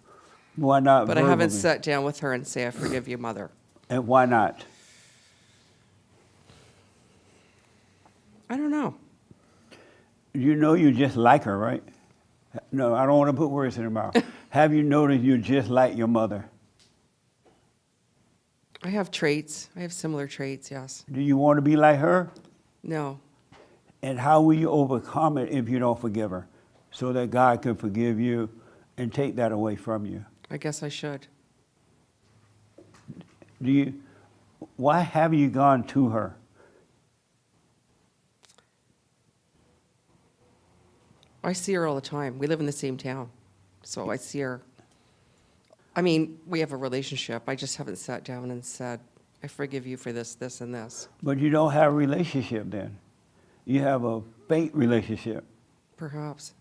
A: Why not
I: But I haven't
A: verbally?
I: sat down with her and say, I forgive you, Mother.
A: And why not?
I: I don't know.
A: You know you just like her, right? No, I don't want to put words in her mouth. Have you noticed you're just like your mother?
I: I have traits. I have similar traits, yes.
A: Do you want to be like her?
I: No.
A: And how will you overcome it if you don't forgive her? So that God can forgive you and take that away from you.
I: I guess I should.
A: Why have you gone to her?
I: I see her all the time. We live in the same town. So I see her. I mean, we have a relationship. I just haven't sat down and said, I forgive you for this, this, and this.
A: But you don't have a relationship then. You have a fake relationship.
I: Perhaps.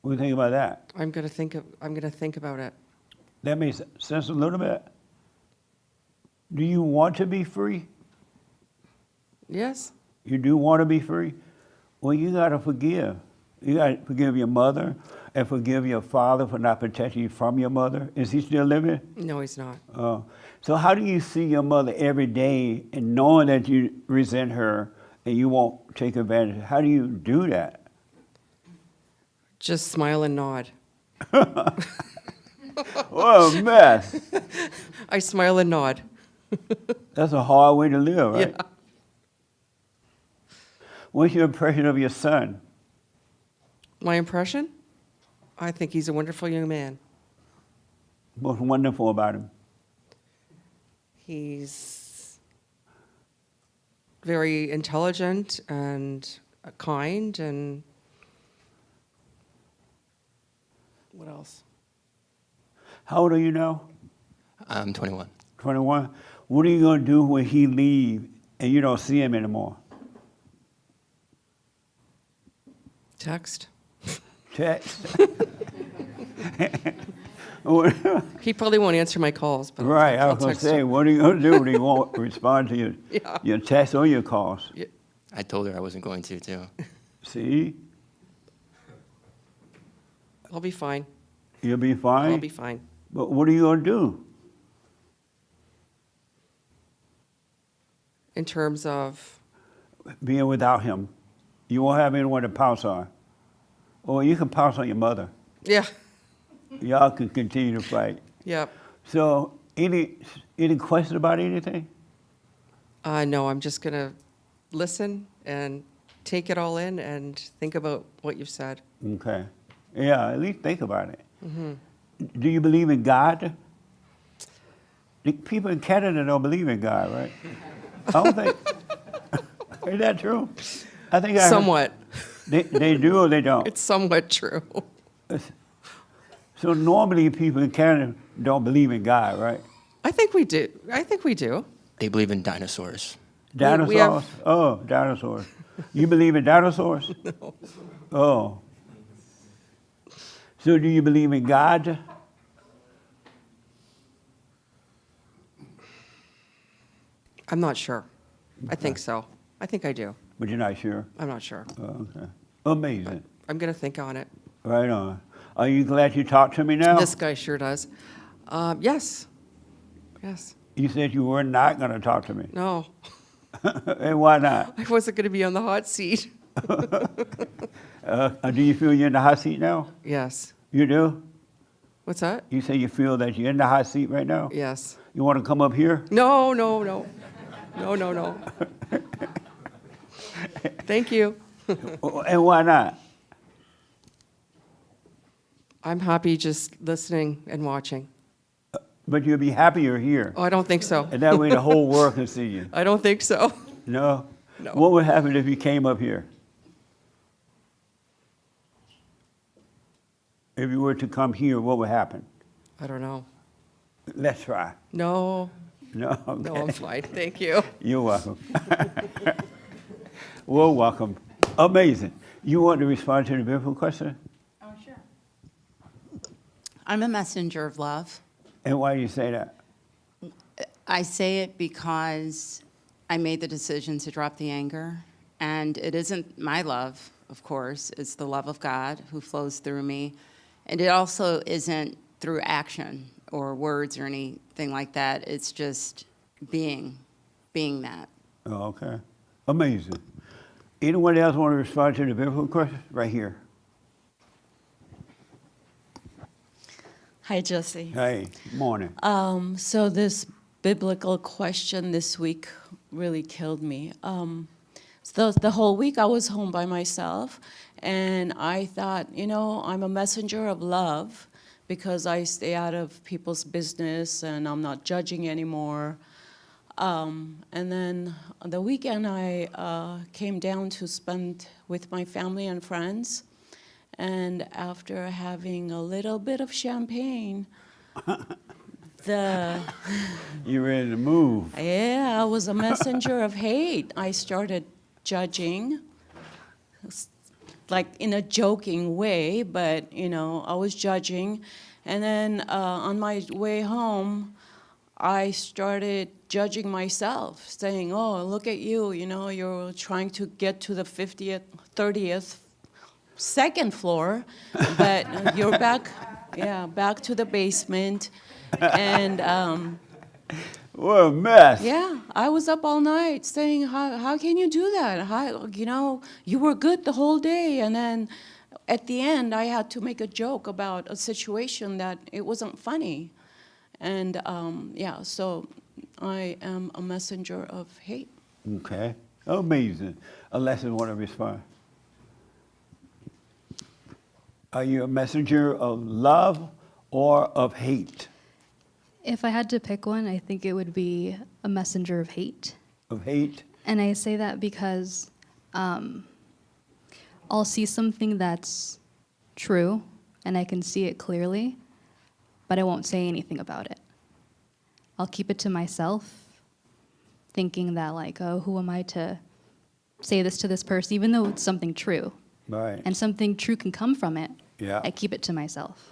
A: What do you think about that?
I: I'm gonna think about it.
A: That makes sense a little bit. Do you want to be free?
I: Yes.
A: You do want to be free? Well, you got to forgive. You got to forgive your mother and forgive your father for not protecting you from your mother. Is he still living?
I: No, he's not.
A: So how do you see your mother every day and knowing that you resent her and you won't take advantage? How do you do that?
I: Just smile and nod.
A: What a mess.
I: I smile and nod.
A: That's a hard way to live, right?
I: Yeah.
A: What's your impression of your son?
I: My impression? I think he's a wonderful young man.
A: What's wonderful about him?
I: He's very intelligent and kind and what else?
A: How old are you now?
C: I'm 21.
A: 21? What are you going to do when he leaves and you don't see him anymore?
I: Text.
A: Text?
I: He probably won't answer my calls, but
A: Right, I
I: I'll
A: was going to
I: text
A: say,
I: him.
A: what are you going to do when he won't respond to
I: Yeah.
A: your texts or your calls?
I: Yeah.
C: I told her I wasn't going to, too.
A: See?
I: I'll be fine.
A: You'll be fine?
I: I'll be fine.
A: But what are you going to do?
I: In terms of,
A: Being without him. You won't have anyone to pounce on. Or you can pounce on your mother.
I: yeah,
A: Y'all can continue to fight.
I: yeah.
A: So, any question about anything?
I: No, I'm just gonna listen and take it all in and think about what you've said.
A: Okay. Yeah, at least think about it. Do you believe in God? The people in Canada don't believe in God, right? I don't think. Is that true? I think I heard-
I: Somewhat.
A: They do or they don't?
I: It's somewhat true.
A: So normally people in Canada don't believe in God, right?
I: I think we do. I think we do.
C: They believe in dinosaurs.
A: Dinosaurs?
I: we have-
A: Oh, dinosaurs. You believe in dinosaurs?
I: No.
A: Oh. So do you believe in God?
I: I'm not sure. I think so. I think I do.
A: But you're not sure?
I: I'm not sure.
A: Oh, okay. Amazing.
I: I'm gonna think on it.
A: Right on. Are you glad you talked to me now?
I: This guy sure does. Yes. Yes.
A: You said you were not going to talk to me.
I: No.
A: And why not?
I: I wasn't gonna be on the hot seat.
A: Do you feel you're in the hot seat now?
I: Yes.
A: You do?
I: What's that?
A: You say you feel that you're in the hot seat right now?
I: Yes.
A: You want to come up here?
I: No, no, no. No, no, no. Thank you.
A: And why not?
I: I'm happy just listening and watching.
A: But you'll be happier here.
I: Oh, I don't think so.
A: And that way the whole world can see you.
I: I don't think so.
A: No?
I: No.
A: What would happen if you came up here? If you were to come here, what would happen?
I: I don't know.
A: Let's try.
I: No,
A: No?
I: no,
A: Okay.
I: I'm fine. Thank you.
A: You're welcome. Well, welcome. Amazing. You want to respond to the biblical question?
G: Oh, sure. I'm a messenger of love.
A: And why do you say that?
G: I say it because I made the decision to drop the anger. And it isn't my love, of course. It's the love of God who flows through me. And it also isn't through action or words or anything like that. It's just being that.
A: Oh, okay. Amazing. Anyone else want to respond to the biblical question? Right here.
J: Hi, Jesse.
A: Hey, morning.
J: So this biblical question this week really killed me. So the whole week I was home by myself, and I thought, I'm a messenger of love because I stay out of people's business and I'm not judging anymore. And then on the weekend I came down to spend with my family and friends. And after having a little bit of champagne,
A: You ready to move?
J: I was a messenger of hate. I started judging, like in a joking way, but I was judging. And then on my way home, I started judging myself, saying, "Oh, look at you! You're trying to get to the 50th, 30th." Second floor, but you're back to the basement, and
A: What a mess.
J: I was up all night saying, how can you do that? You were good the whole day, and then at the end, I had to make a joke about a situation that it wasn't funny, and so I am a messenger of hate.
A: Okay. Amazing. Alessia want to respond. Are you a messenger of love or of hate?
K: If I had to pick one, I think it would be a messenger of hate.
A: Of hate?
K: And I say that because I'll see something that's true and I can see it clearly, but I won't say anything about it. I'll keep it to myself, thinking that who am I to say this to this person, even though it's something true.
A: Right.
K: And something true can come from it.
A: Yeah.
K: I keep it to myself.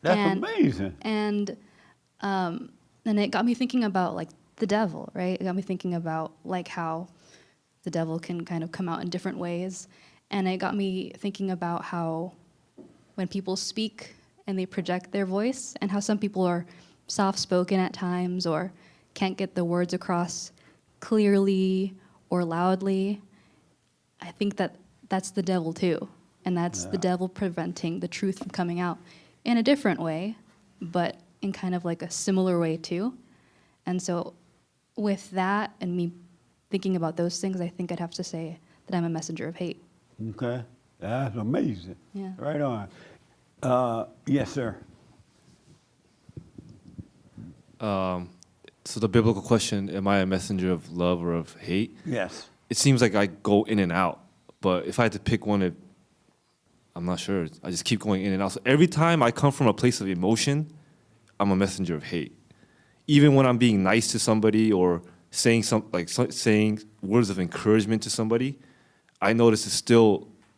A: That's amazing.
K: And it got me thinking about the devil, right? It got me thinking about how the devil can kind of come out in different ways. And it got me thinking about how when people speak and they project their voice, and how some people are soft-spoken at times or can't get the words across clearly or loudly. I think that's the devil too. And that's the devil preventing the truth from coming out in a different way, but in kind of a similar way too. And so with that and me thinking about those things, I think I'd have to say that I'm a messenger of hate.
A: Okay. That's amazing.
K: Yeah.
A: Right on. Yes, sir.
L: So the biblical question, am I a messenger of love or of hate?
A: Yes.
L: It seems like I go in and out. But if I had to pick one, I'm not sure. I just keep going in and out. So every time I come from a place of emotion, I'm a messenger of hate. Even when I'm being nice to somebody or saying saying words of encouragement to somebody, I notice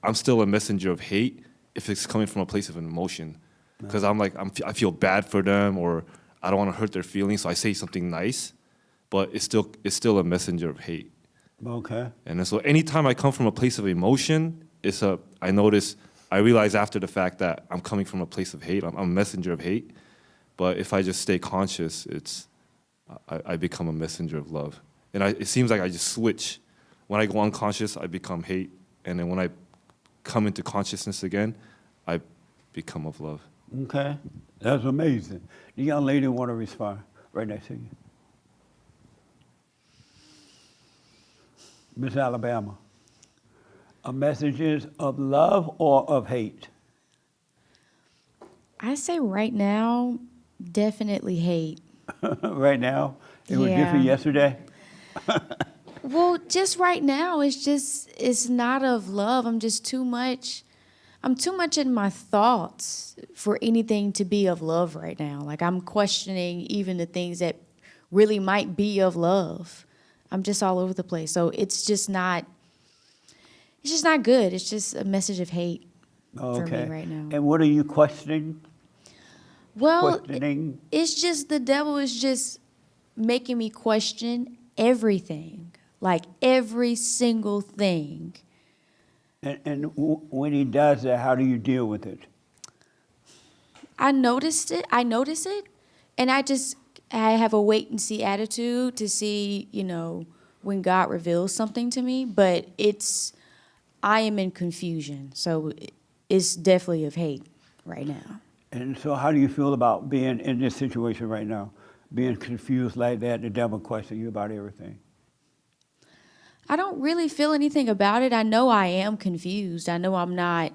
L: I'm still a messenger of hate if it's coming from a place of an emotion. Because I feel bad for them, or I don't want to hurt their feelings, so I say something nice, but it's still a messenger of hate.
A: Okay.
L: And then so anytime I come from a place of emotion, I realize after the fact that I'm coming from a place of hate. I'm a messenger of hate. But if I just stay conscious, I become a messenger of love. And it seems like I just switch. When I go unconscious, I become hate. And then when I come into consciousness again, I become of love.
A: Okay. That's amazing. The young lady want to respond right next to you. Miss Alabama. Messages of love or of hate?
H: I say right now, definitely hate.
A: Right now? It was different
H: Yeah.
A: yesterday?
H: Well, just right now, it's not of love. I'm too much in my thoughts for anything to be of love right now. Like I'm questioning even the things that really might be of love. I'm just all over the place. So it's just not good. It's just a message of hate for me right now.
A: And what are you questioning?
H: Well,
A: Questioning?
H: it's just the devil is just making me question everything, like every single thing.
A: And when he does that, how do you deal with it?
H: I notice it, and I have a wait and see attitude to see, when God reveals something to me, but I am in confusion, so it's definitely of hate right now.
A: And so how do you feel about being in this situation right now? Being confused like that, the devil questioning you about everything?
H: I don't really feel anything about it. I know I am confused. I know I'm not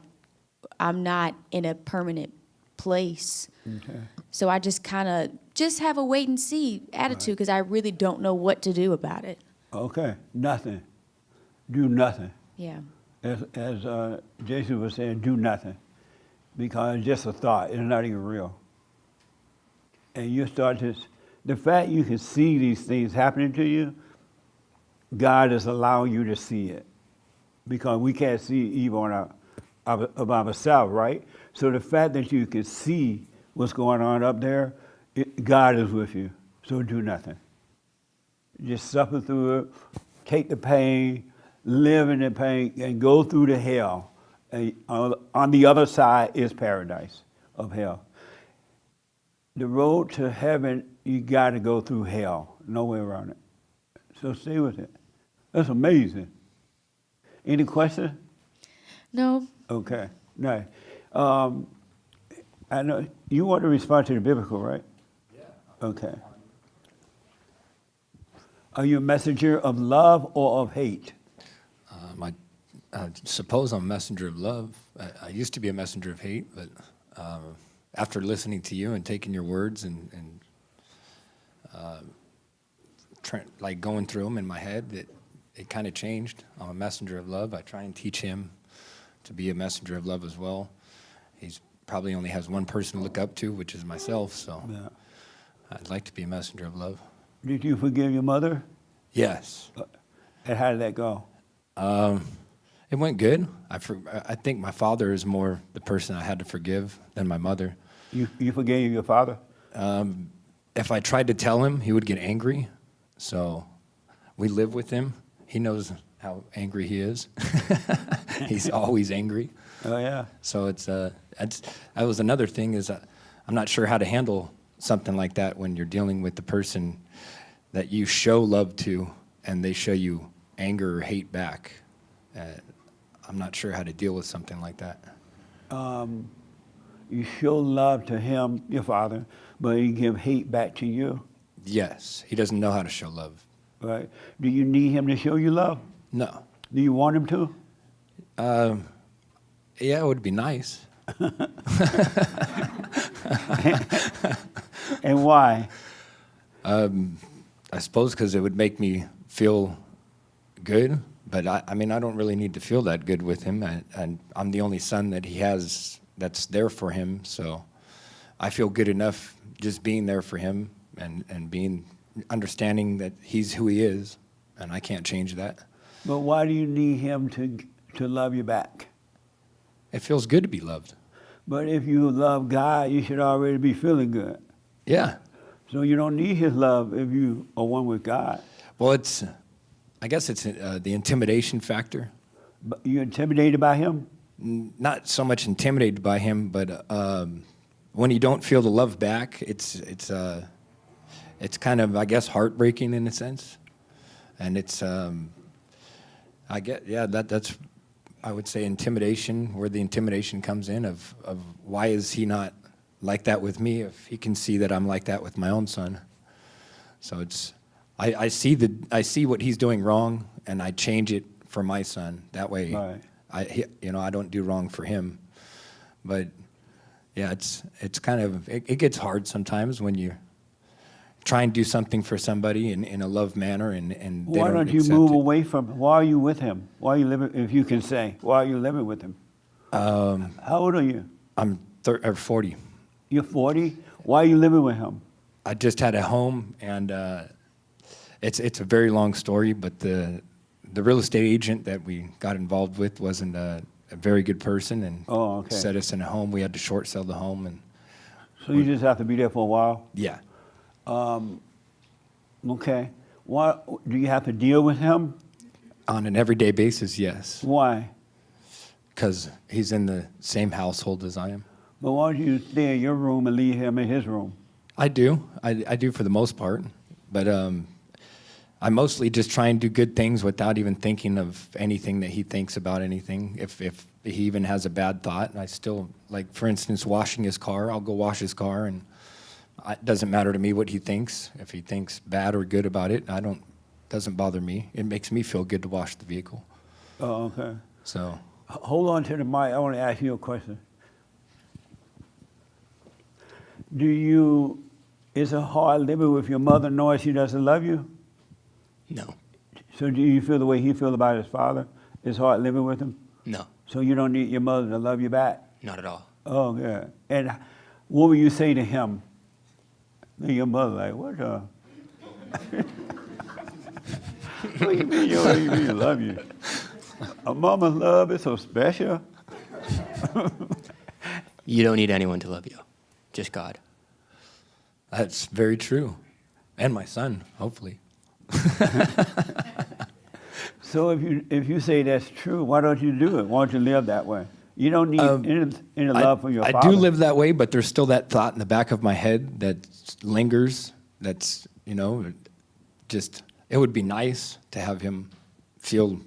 H: in a permanent place.
A: Okay.
H: So I just kind of have a wait and see attitude because I really don't know what to do about it.
A: Okay, nothing. Do nothing.
H: Yeah.
A: As Jason was saying, do nothing. Because it's just a thought, it's not even real. And you start the fact you can see these things happening to you, God is allowing you to see it. Because we can't see evil of ourselves, right? So the fact that you can see what's going on up there, God is with you. So do nothing. Just suffer through it, take the pain, live in the pain, and go through the hell. And on the other side is paradise of hell. The road to heaven, you got to go through hell. No way around it. So stay with it. That's amazing. Any questions?
H: No.
A: Okay. No. I know you want to respond to the biblical, right? Yeah. Okay. Are you a messenger of love or of hate?
M: I suppose I'm a messenger of love. I used to be a messenger of hate, but after listening to you and taking your words and like going through them in my head, it kind of changed. I'm a messenger of love. I try and teach him to be a messenger of love as well. He's probably only has one person to look up to, which is myself, so
A: Yeah.
M: I'd like to be a messenger of love.
A: Did you forgive your mother?
M: Yes.
A: And how did that go?
M: It went good. I think my father is more the person I had to forgive than my mother.
A: You forgave your father?
M: If I tried to tell him, he would get angry. So we live with him. He knows how angry he is. He's always angry.
A: Oh, yeah.
M: So that was another thing is I'm not sure how to handle something like that when you're dealing with the person that you show love to and they show you anger or hate back. I'm not sure how to deal with something like that.
A: You show love to him, your father, but he give hate back to you,
M: Yes, he doesn't know how to show love.
A: right? Do you need him to show you love?
M: No.
A: Do you want him to?
M: Yeah, it would be nice.
A: And why?
M: I suppose because it would make me feel good. But I mean, I don't really need to feel that good with him. And I'm the only son that he has that's there for him. So I feel good enough just being there for him and being understanding that he's who he is. And I can't change that.
A: But why do you need him to love you back?
M: It feels good to be loved.
A: But if you love God, you should already be feeling good.
M: Yeah.
A: So you don't need his love if you are one with God.
M: Well, I guess it's the intimidation factor.
A: But you intimidated by him?
M: Not so much intimidated by him, but when you don't feel the love back, it's kind of, I guess, heartbreaking in a sense. And it's that's I would say intimidation, where the intimidation comes in of why is he not like that with me if he can see that I'm like that with my own son. So I see what he's doing wrong, and I change it for my son. That way,
A: Right.
M: I don't do wrong for him. But yeah, it's kind of it gets hard sometimes when you try and do something for somebody in a love manner, and they
A: Why
M: don't
A: don't you
M: accept
A: move
M: it.
A: away from him? Why are you with him? Why are you living, if you can say, why are you living with him? How old are you?
M: I'm 40.
A: You're 40? Why are you living with him?
M: I just had a home, and it's a very long story, but the real estate agent that we got involved with wasn't a very good person, and
A: Oh, okay.
M: set us in a home. We had to short sell the home, and
A: So you just have to be there for a while?
M: yeah.
A: Okay. Why, do you have to deal with him?
M: On an everyday basis, yes,
A: Why?
M: because he's in the same household as I am.
A: But why don't you stay in your room and leave him in his room?
M: I do. I do for the most part, but I mostly just try and do good things without even thinking of anything that he thinks about anything. If he even has a bad thought, I still, like, for instance, washing his car, I'll go wash his car, and it doesn't matter to me what he thinks. If he thinks bad or good about it, doesn't bother me. It makes me feel good to wash the vehicle.
A: Oh, okay.
M: So
A: Hold on to the mic. I want to ask you a question. Is it hard living with your mother knowing she doesn't love you?
C: No,
A: So do you feel the way he feels about his father? It's hard living with him?
C: no,
A: So you don't need your mother to love you back?
C: not at all.
A: Oh, yeah. And what would you say to him? And your mother like, what the? What do you mean you don't even love you? A mama's love is so special.
C: You don't need anyone to love you, just God.
M: that's very true, and my son, hopefully.
A: So if you say that's true, why don't you do it? Why don't you live that way? You don't need any love from your
M: I
A: father.
M: do live that way, but there's still that thought in the back of my head that lingers. That's, just, it would be nice to have him feel,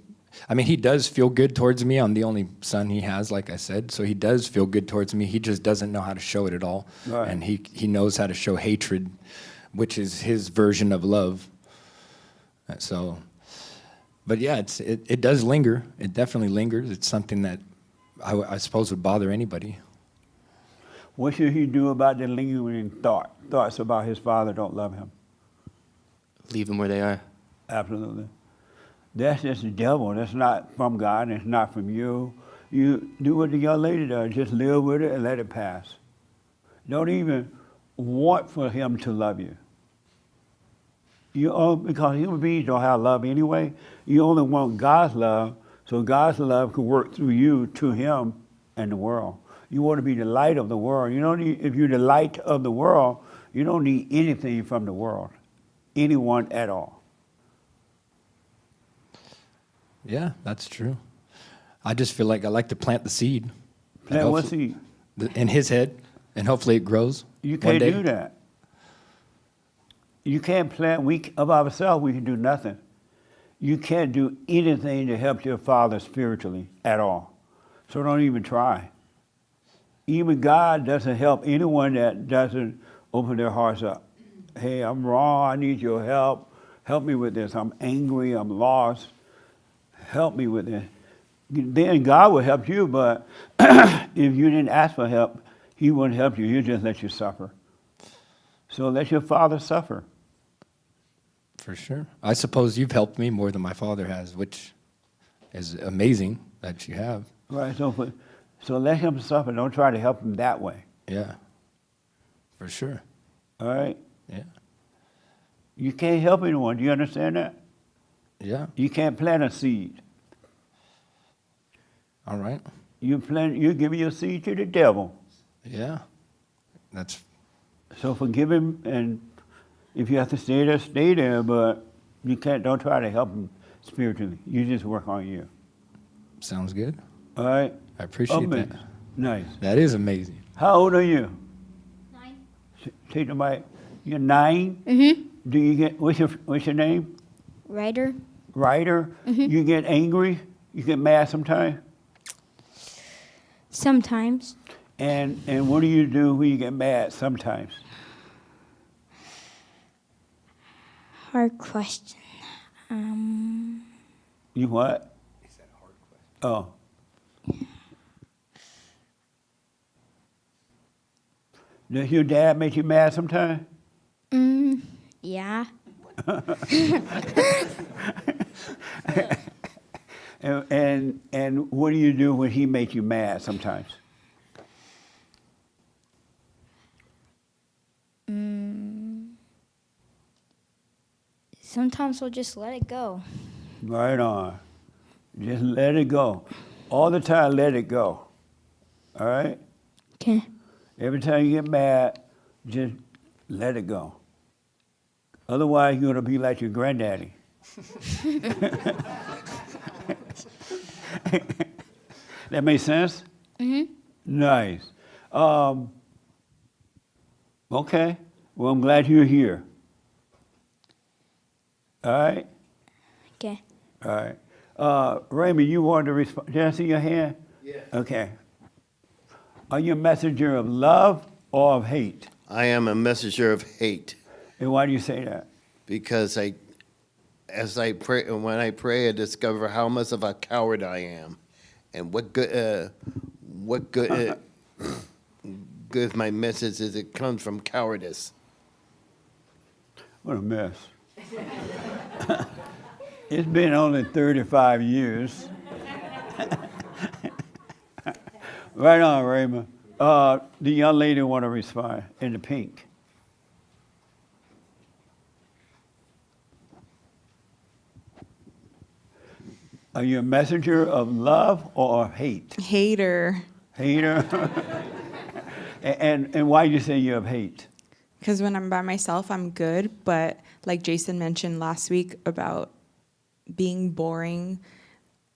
M: I mean, he does feel good towards me. I'm the only son he has, like I said, so he does feel good towards me. He just doesn't know how to show it at all.
A: Right.
M: And he knows how to show hatred, which is his version of love. So, but yeah, it does linger. It definitely lingers. It's something that I suppose would bother anybody.
A: What should he do about the lingering thoughts about his father don't love him?
C: Leave them where they are.
A: Absolutely. That's just the devil. That's not from God. It's not from you. You do what the young lady does. Just live with it and let it pass. Don't even want for him to love you. Because human beings don't have love anyway. You only want God's love, so God's love can work through you to him and the world. You want to be the light of the world. You don't need, if you're the light of the world, you don't need anything from the world, anyone at all.
M: Yeah, that's true. I just feel like I like to plant the seed.
A: Plant what seed?
M: In his head, and hopefully it grows.
A: You
M: one
A: can't
M: day.
A: do that. You can't plant, of ourselves, we can do nothing. You can't do anything to help your father spiritually at all. So don't even try. Even God doesn't help anyone that doesn't open their hearts up. Hey, I'm wrong, I need your help. Help me with this. I'm angry, I'm lost. Help me with this. Then God will help you, but if you didn't ask for help, he wouldn't help you. He'll just let you suffer. So let your father suffer.
M: For sure. I suppose you've helped me more than my father has, which is amazing that you have.
A: Right, so let him suffer. Don't try to help him that way.
M: Yeah. For sure.
A: All right?
M: Yeah.
A: You can't help anyone. Do you understand that?
M: Yeah.
A: You can't plant a seed.
M: All right.
A: You're giving your seed to the devil.
M: Yeah. That's
A: So forgive him, and if you have to stay there, stay there, but don't try to help him spiritually. You just work on you.
M: sounds good.
A: All right?
M: I appreciate
A: Amazing.
M: that.
A: Nice.
M: That is amazing.
A: How old are you?
K: 9.
A: Take the mic. You're 9?
K: Mm-hmm.
A: Do you get, what's your name?
K: Ryder.
A: Ryder?
K: Mhm.
A: You get angry? You get mad sometimes?
K: Sometimes.
A: And what do you do when you get mad sometimes?
N: Hard question.
A: You what? Oh. Does your dad make you mad sometimes?
N: Yeah.
A: And what do you do when he makes you mad sometimes?
N: Sometimes we'll just let it go.
A: Right on. Just let it go. All the time, let it go. All right?
N: Okay.
A: Every time you get mad, just let it go. Otherwise, you're going to be like your granddaddy. That makes sense?
N: Mm-hmm.
A: Nice. Okay. Well, I'm glad you're here. All right?
N: Okay.
A: All right. Raymond, you wanted to respond. Did I see your hand?
D: Yeah.
A: Okay. Are you a messenger of love or of hate?
D: I am a messenger of hate
A: And why do you say that?
D: because as I pray, when I pray, I discover how much of a coward I am, and what good my message is. It comes from cowardice.
A: What a mess. It's been only 35 years. Right on, Raymond. The young lady want to respond in the pink. Are you a messenger of love or of hate?
O: Hater.
A: Hater? and why do you say you have hate?
O: Because when I'm by myself, I'm good. But like Jason mentioned last week about being boring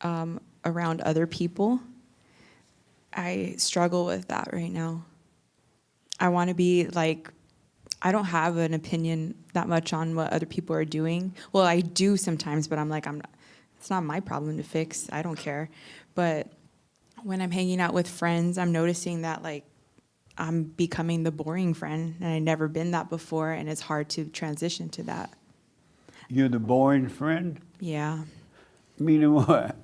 O: around other people, I struggle with that right now. I want to be like, I don't have an opinion that much on what other people are doing. Well, I do sometimes, but I'm like, it's not my problem to fix. I don't care. But when I'm hanging out with friends, I'm noticing that like I'm becoming the boring friend, and I've never been that before, and it's hard to transition to that.
A: You're the boring friend?
O: Yeah.
A: Meaning what?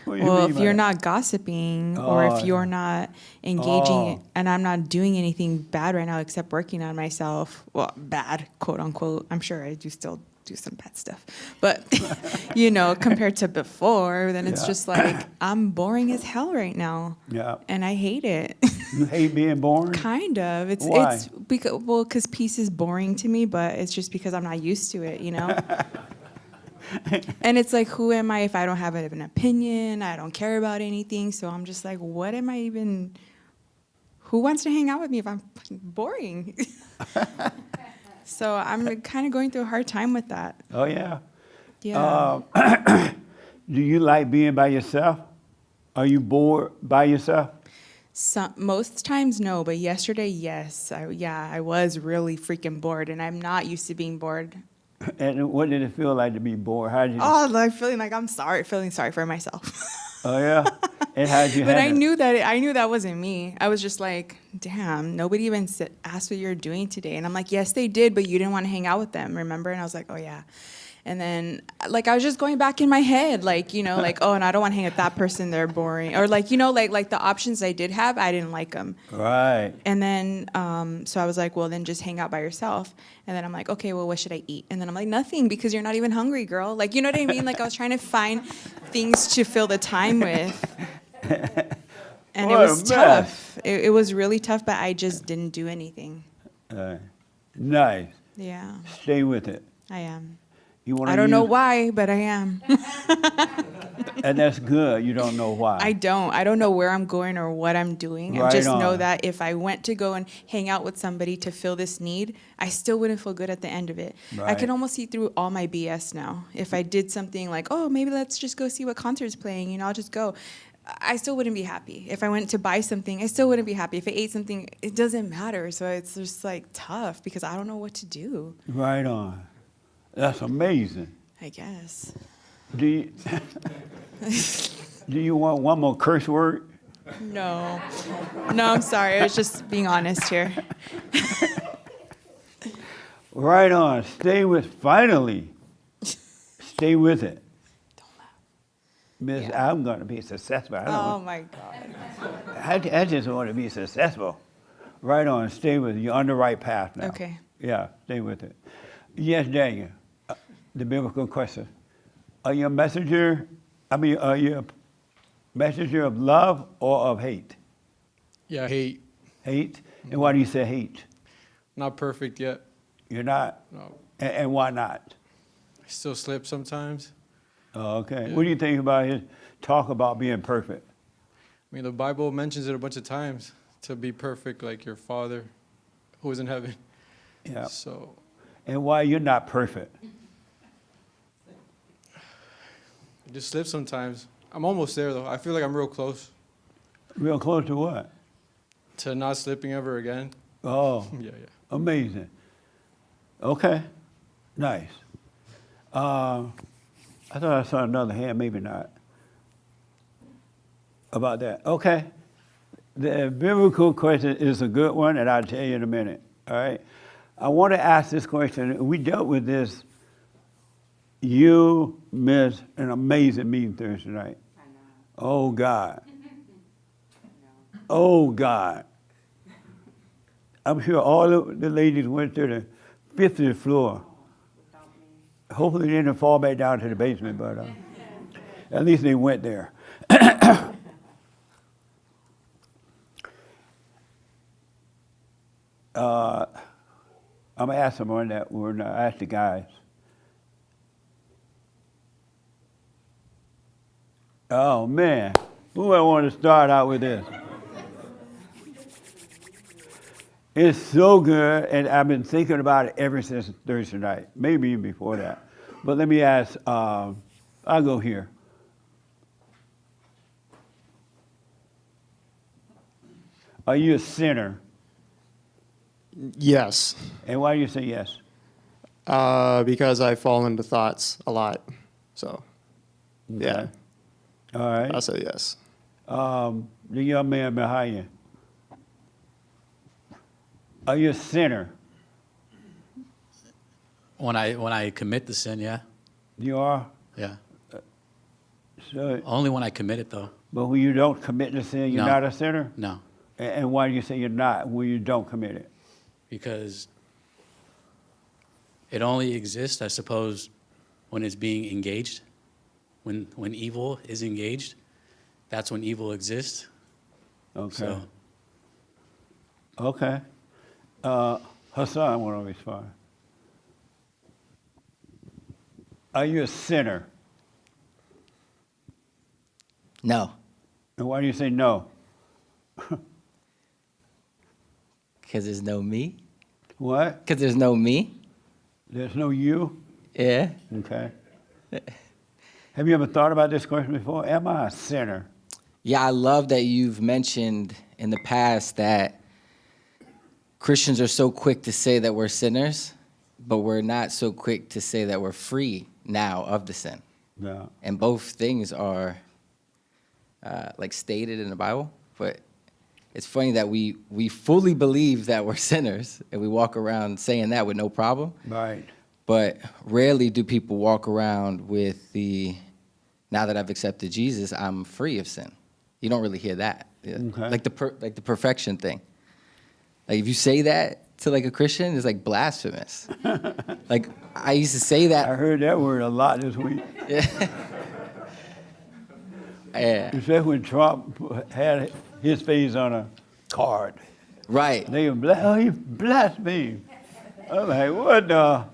A: What do you
O: Well,
A: mean
O: if
A: by
O: you're
A: that?
O: not gossiping or if you're not engaging, and I'm not doing anything bad right now except working on myself, well, bad, quote unquote. I'm sure I do still do some bad stuff. But, compared to before, then it's
A: Yeah.
O: just like, I'm boring as hell right now.
A: Yeah.
O: And I hate it.
A: You hate being boring?
O: Kind of.
A: Why?
O: It's because peace is boring to me, but it's just because I'm not used to it, And it's like, who am I if I don't have an opinion? I don't care about anything. So I'm just like, what am I even? Who wants to hang out with me if I'm fucking boring? So I'm kind of going through a hard time with that.
A: Oh, yeah?
O: Yeah.
A: Do you like being by yourself? Are you bored by yourself?
O: Most times, no, but yesterday, yes. I was really freaking bored, and I'm not used to being bored.
A: And what did it feel like to be bored? How did you?
O: Oh, like feeling like feeling sorry for myself.
A: Oh, yeah? And how did you
O: But
A: handle it?
O: I knew that wasn't me. I was just like, damn, nobody even asked what you're doing today. And I'm like, yes, they did, but you didn't want to hang out with them, remember? And I was like, oh, yeah. And then, like, I was just going back in my head, like, like, oh, and I don't want to hang with that person, they're boring. Or, like, like the options I did have, I didn't like them.
A: Right.
O: And then, so I was like, well, then just hang out by yourself. And then I'm like, okay, well, what should I eat? And then I'm like, nothing, because you're not even hungry, girl. Like, you know what I mean? Like, I was trying to find things to fill the time with. And
A: What
O: it
A: a
O: was
A: mess.
O: tough. It was really tough, but I just didn't do anything.
A: Nice.
O: Yeah,
A: Stay with it.
O: I am.
A: You want
O: I don't know why, but I am.
A: And that's good. You don't know why.
O: I don't know where I'm going or what I'm doing. I
A: Right
O: just know
A: on.
O: that if I went to go and hang out with somebody to fill this need, I still wouldn't feel good at the end of it. I
A: Right.
O: can almost see through all my BS now. If I did something like, oh, maybe let's just go see what concert's playing, I'll just go. I still wouldn't be happy. If I went to buy something, I still wouldn't be happy. If I ate something, it doesn't matter. So it's just like tough because I don't know what to do,
A: Right on. That's amazing.
O: I guess.
A: Do you, do you want one more curse word?
O: No. No, I'm sorry. I was just being honest here.
A: Right on. Stay with, finally. Stay with it. Miss, I'm going to be successful.
O: Oh my God.
A: I just want to be successful. Right on. Stay with it. You're on the right path now.
O: Okay.
A: Yeah, stay with it. Yes, Daniel. The biblical question. Are you a messenger? Are you a messenger of love or of hate?
P: Yeah, hate.
A: Hate? And why do you say hate?
P: Not perfect yet.
A: You're not?
P: No.
A: And why not?
P: I still slip sometimes.
A: Oh, okay.
P: Yeah.
A: What do you think about his talk about being perfect?
P: I mean, the Bible mentions it a bunch of times, to be perfect like your Father who is in heaven.
A: Yeah.
P: So.
A: And why you're not perfect?
P: I just slip sometimes. I'm almost there, though. I feel like I'm real close.
A: Real close to what?
P: To not slipping ever again.
A: Oh.
P: Yeah.
A: Amazing. Okay. Nice. I thought I saw another hand, maybe not. About that. Okay. The biblical question is a good one, and I'll tell you in a minute. All right. I want to ask this question. We dealt with this. You missed an amazing meeting Thursday night. Oh, God. Oh, God. I'm sure all of the ladies went to the 50th floor. Hopefully they didn't fall back down to the basement, but at least they went there. I'm going to ask someone that we're not ask the guys. Oh, man. Who I want to start out with this? It's so good, and I've been thinking about it ever since Thursday night, maybe even before that. But let me ask, I'll go here. Are you a sinner?
Q: Yes.
A: And why do you say yes?
Q: Because I fall into thoughts a lot. So, yeah.
A: All right.
Q: I say yes.
A: The young man behind you. Are you a sinner?
R: When I commit the sin, yeah.
A: You are?
R: Yeah.
A: So,
R: Only when I commit it, though.
A: but when you don't commit the sin, you're
R: No.
A: not a sinner?
R: No,
A: And why do you say you're not when you don't commit it?
R: because it only exists, I suppose, when it's being engaged. When evil is engaged, that's when evil exists.
A: Okay.
R: So,
A: Okay. Hassan went over his fire. Are you a sinner?
S: No,
A: And why do you say no?
S: because there's no me.
A: What?
S: Because there's no me.
A: There's no you?
S: Yeah.
A: Okay. Have you ever thought about this question before? Am I a sinner?
S: Yeah, I love that you've mentioned in the past that Christians are so quick to say that we're sinners, but we're not so quick to say that we're free now of the sin.
A: Yeah.
S: And both things are like stated in the Bible, but it's funny that we fully believe that we're sinners and we walk around saying that with no problem.
A: Right.
S: But rarely do people walk around with now that I've accepted Jesus, I'm free of sin. You don't really hear that.
A: Okay.
S: Like the perfection thing. Like if you say that to like a Christian, it's like blasphemous. Like I used to say that.
A: I heard that word a lot this week.
S: Yeah.
A: Especially when Trump had his face on a card.
S: Right.
A: They were he blasphemed. I'm like, what the?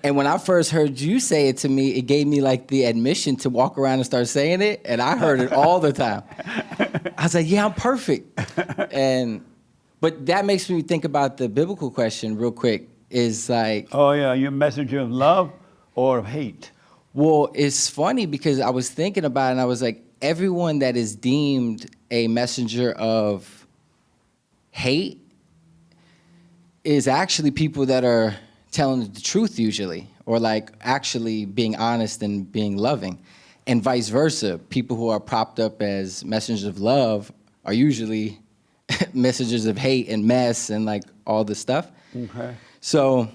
S: And when I first heard you say it to me, it gave me like the admission to walk around and start saying it, and I heard it all the time. I was like, yeah, I'm perfect. But that makes me think about the biblical question real quick, is like...
A: Oh, yeah, you're a messenger of love or of hate?
S: Well, it's funny because I was thinking about it, and I was like, everyone that is deemed a messenger of hate is actually people that are telling the truth usually, or like actually being honest and being loving. And vice versa, people who are propped up as messengers of love are usually messages of hate and mess and like all this stuff.
A: Okay.
S: So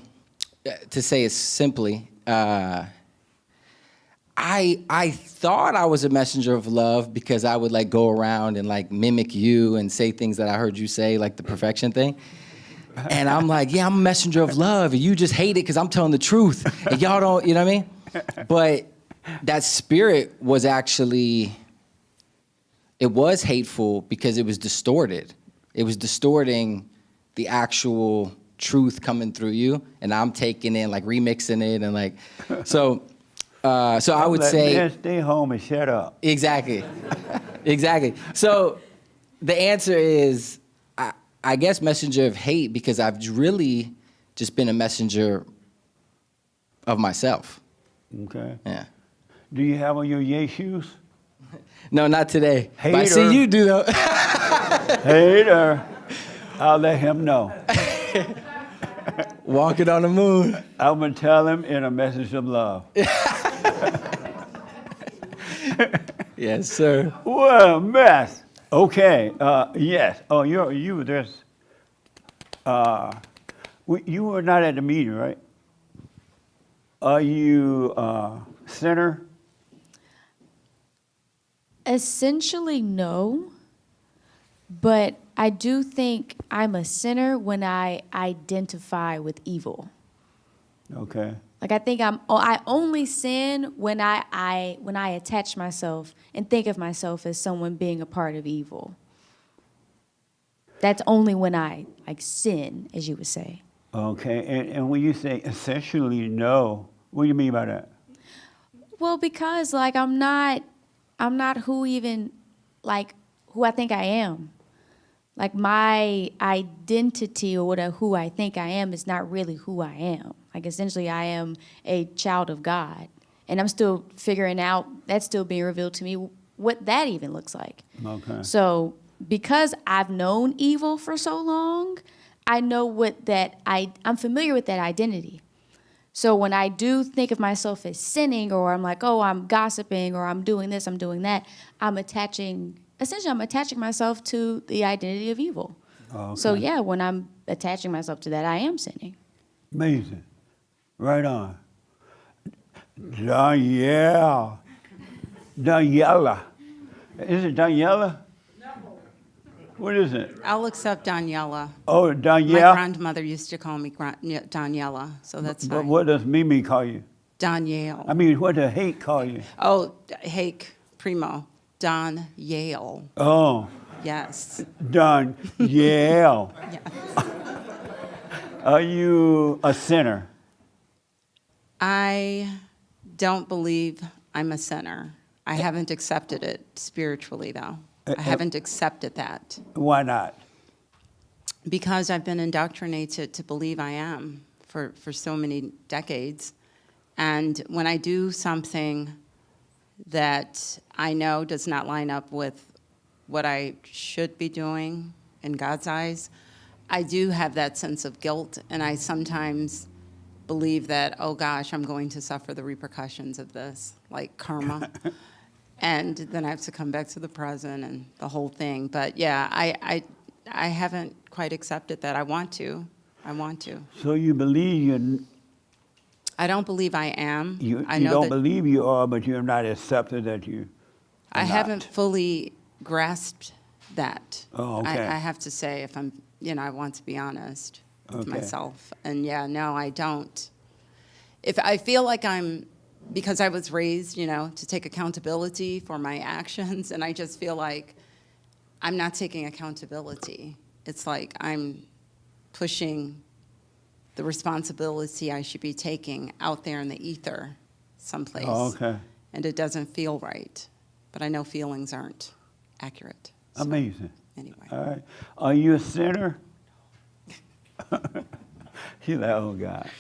S: to say it simply, I thought I was a messenger of love because I would like go around and like mimic you and say things that I heard you say, like the perfection thing. And I'm like, yeah, I'm a messenger of love, and you just hate it because I'm telling the truth, and y'all don't, you know what I mean? But that spirit was actually, it was hateful because it was distorted. It was distorting the actual truth coming through you, and I'm taking it, like remixing it, and like, so I would say,
A: man, stay home and shut up.
S: Exactly, exactly. So the answer is, I guess messenger of hate, because I've really just been a messenger of myself.
A: Okay.
S: Yeah.
A: Do you have on your yay shoes?
S: No, not today. But I
A: Hater.
S: see you do though.
A: Hater. I'll let him know.
S: Walking on the moon.
A: I'm going to tell him in a message of love.
S: Yes, sir.
A: What a mess. Okay. Yes. Oh, you there's. You were not at the meeting, right? Are you sinner?
H: Essentially, no. But I do think I'm a sinner when I identify with evil.
A: Okay.
H: Like I think I only sin when I attach myself and think of myself as someone being a part of evil. That's only when I like sin, as you would say.
A: Okay. And when you say essentially no, what do you mean by that?
H: Well, because like I'm not who I think I am. Like my identity or who I think I am is not really who I am. Like essentially I am a child of God. And I'm still figuring out, that's still being revealed to me, what that even looks like.
A: Okay.
H: So because I've known evil for so long, I know I'm familiar with that identity. So when I do think of myself as sinning, or I'm like, oh, I'm gossiping, or I'm doing this, I'm doing that, I'm attaching myself to the identity of evil.
A: Okay.
H: So yeah, when I'm attaching myself to that, I am sinning.
A: Amazing. Right on. Danielle. Daniela. Is it Daniela? No. What is it?
G: I'll accept Daniela.
A: Oh, Danielle?
G: My grandmother used to call me Daniela, so that's
A: But
G: fine.
A: what does Mimi call you?
G: Danielle.
A: I mean, what does Hate call you?
G: Oh, Hake, primo. Don Yale.
A: Oh.
G: Yes.
A: Danielle.
G: Yeah.
A: Are you a sinner?
G: I don't believe I'm a sinner. I haven't accepted it spiritually, though. I haven't accepted that.
A: Why not?
G: Because I've been indoctrinated to believe I am for so many decades. And when I do something that I know does not line up with what I should be doing in God's eyes, I do have that sense of guilt, and I sometimes believe that, oh gosh, I'm going to suffer the repercussions of this, like karma. And then I have to come back to the present and the whole thing. But yeah, I haven't quite accepted that. I want to.
A: So you believe you
G: I don't believe I am.
A: you
G: I know
A: don't
G: that
A: believe you are, but you're not accepted that you.
G: I
A: are
G: haven't
A: not.
G: fully grasped that.
A: Oh, okay.
G: I have to say, if I'm, I want to be honest with
A: Okay.
G: myself. And yeah, no, I don't. If I feel like because I was raised, to take accountability for my actions, and I just feel like I'm not taking accountability. It's like I'm pushing the responsibility I should be taking out there in the ether someplace.
A: Oh, okay.
G: And it doesn't feel right. But I know feelings aren't accurate. So,
A: Amazing.
G: Anyway.
A: All right. Are you a sinner? She's like, oh God.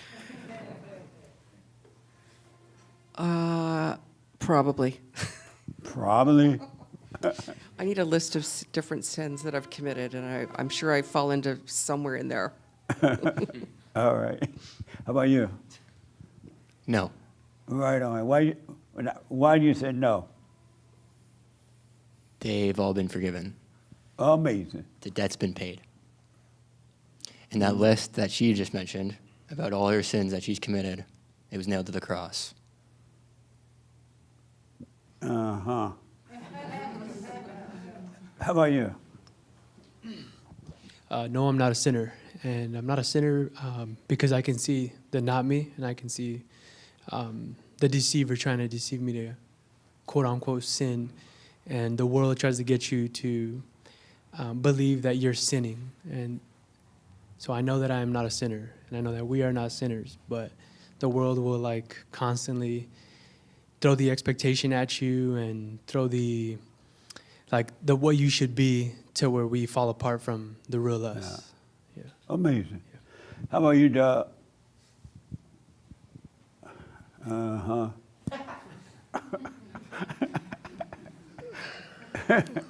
I: Probably.
A: Probably.
I: I need a list of different sins that I've committed, and I'm sure I fall into somewhere in there.
A: All right. How about you?
C: No.
A: Right on. Why do you say no?
C: They've all been forgiven.
A: Amazing.
C: The debt's been paid. And that list that she just mentioned about all her sins that she's committed, it was nailed to the cross.
A: Uh-huh. How about you?
T: No, I'm not a sinner. And I'm not a sinner because I can see the not me, and I can see the deceiver trying to deceive me to quote-unquote sin. And the world tries to get you to believe that you're sinning. And so I know that I am not a sinner, and I know that we are not sinners, but the world will like constantly throw the expectation at you and throw the what you should be to where we fall apart from the real us. Yeah.
A: Amazing. How about you, Doug? Uh-huh.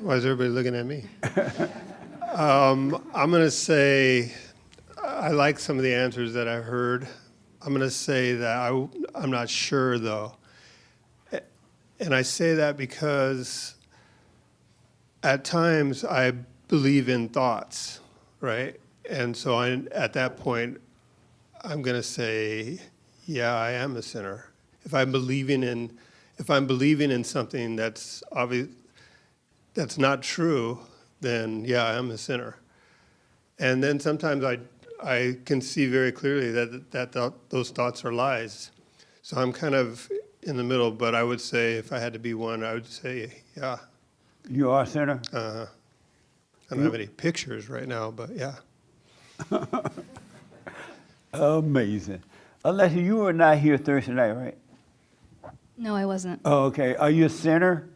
U: Why is everybody looking at me? I'm going to say I like some of the answers that I heard. I'm going to say that I'm not sure, though. And I say that because at times I believe in thoughts, right? And so at that point, I'm going to say, yeah, I am a sinner. If I'm believing in something that's obvious, that's not true, then yeah, I am a sinner. And then sometimes I can see very clearly that those thoughts are lies. So I'm kind of in the middle, but I would say if I had to be one, I would say, yeah.
A: You are a sinner?
U: Uh-huh. I don't have any pictures right now, but yeah.
A: Amazing. Alessia, you were not here Thursday night, right?
K: No, I wasn't.
A: Oh, okay. Are you a sinner?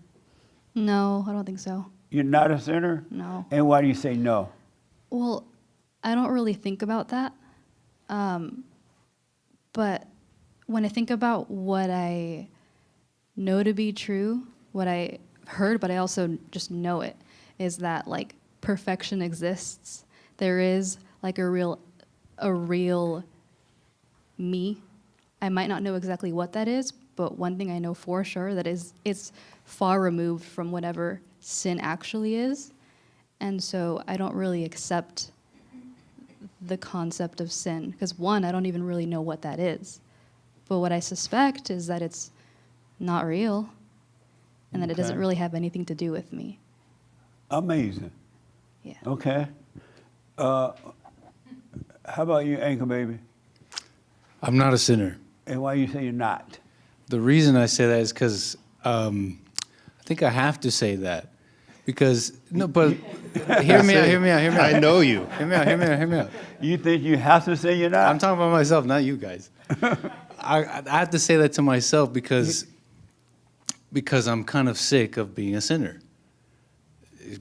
K: No, I don't think so.
A: You're not a sinner?
K: No.
A: And why do you say no?
K: Well, I don't really think about that. But when I think about what I know to be true, what I heard, but I also just know it, is that like perfection exists. There is like a real me. I might not know exactly what that is, but one thing I know for sure that is it's far removed from whatever sin actually is. And so I don't really accept the concept of sin because one, I don't even really know what that is. But what I suspect is that it's not real and that it doesn't
A: Okay.
K: really have anything to do with me.
A: Amazing.
K: Yeah.
A: Okay. How about you, Anchor Baby?
R: I'm not a sinner.
A: And why you say you're not?
R: The reason I say that is because I think I have to say that. Because, no, but hear me out.
U: I know you.
R: Hear me out.
A: You think you have to say you're not?
R: I'm talking about myself, not you guys. I have to say that to myself because I'm kind of sick of being a sinner,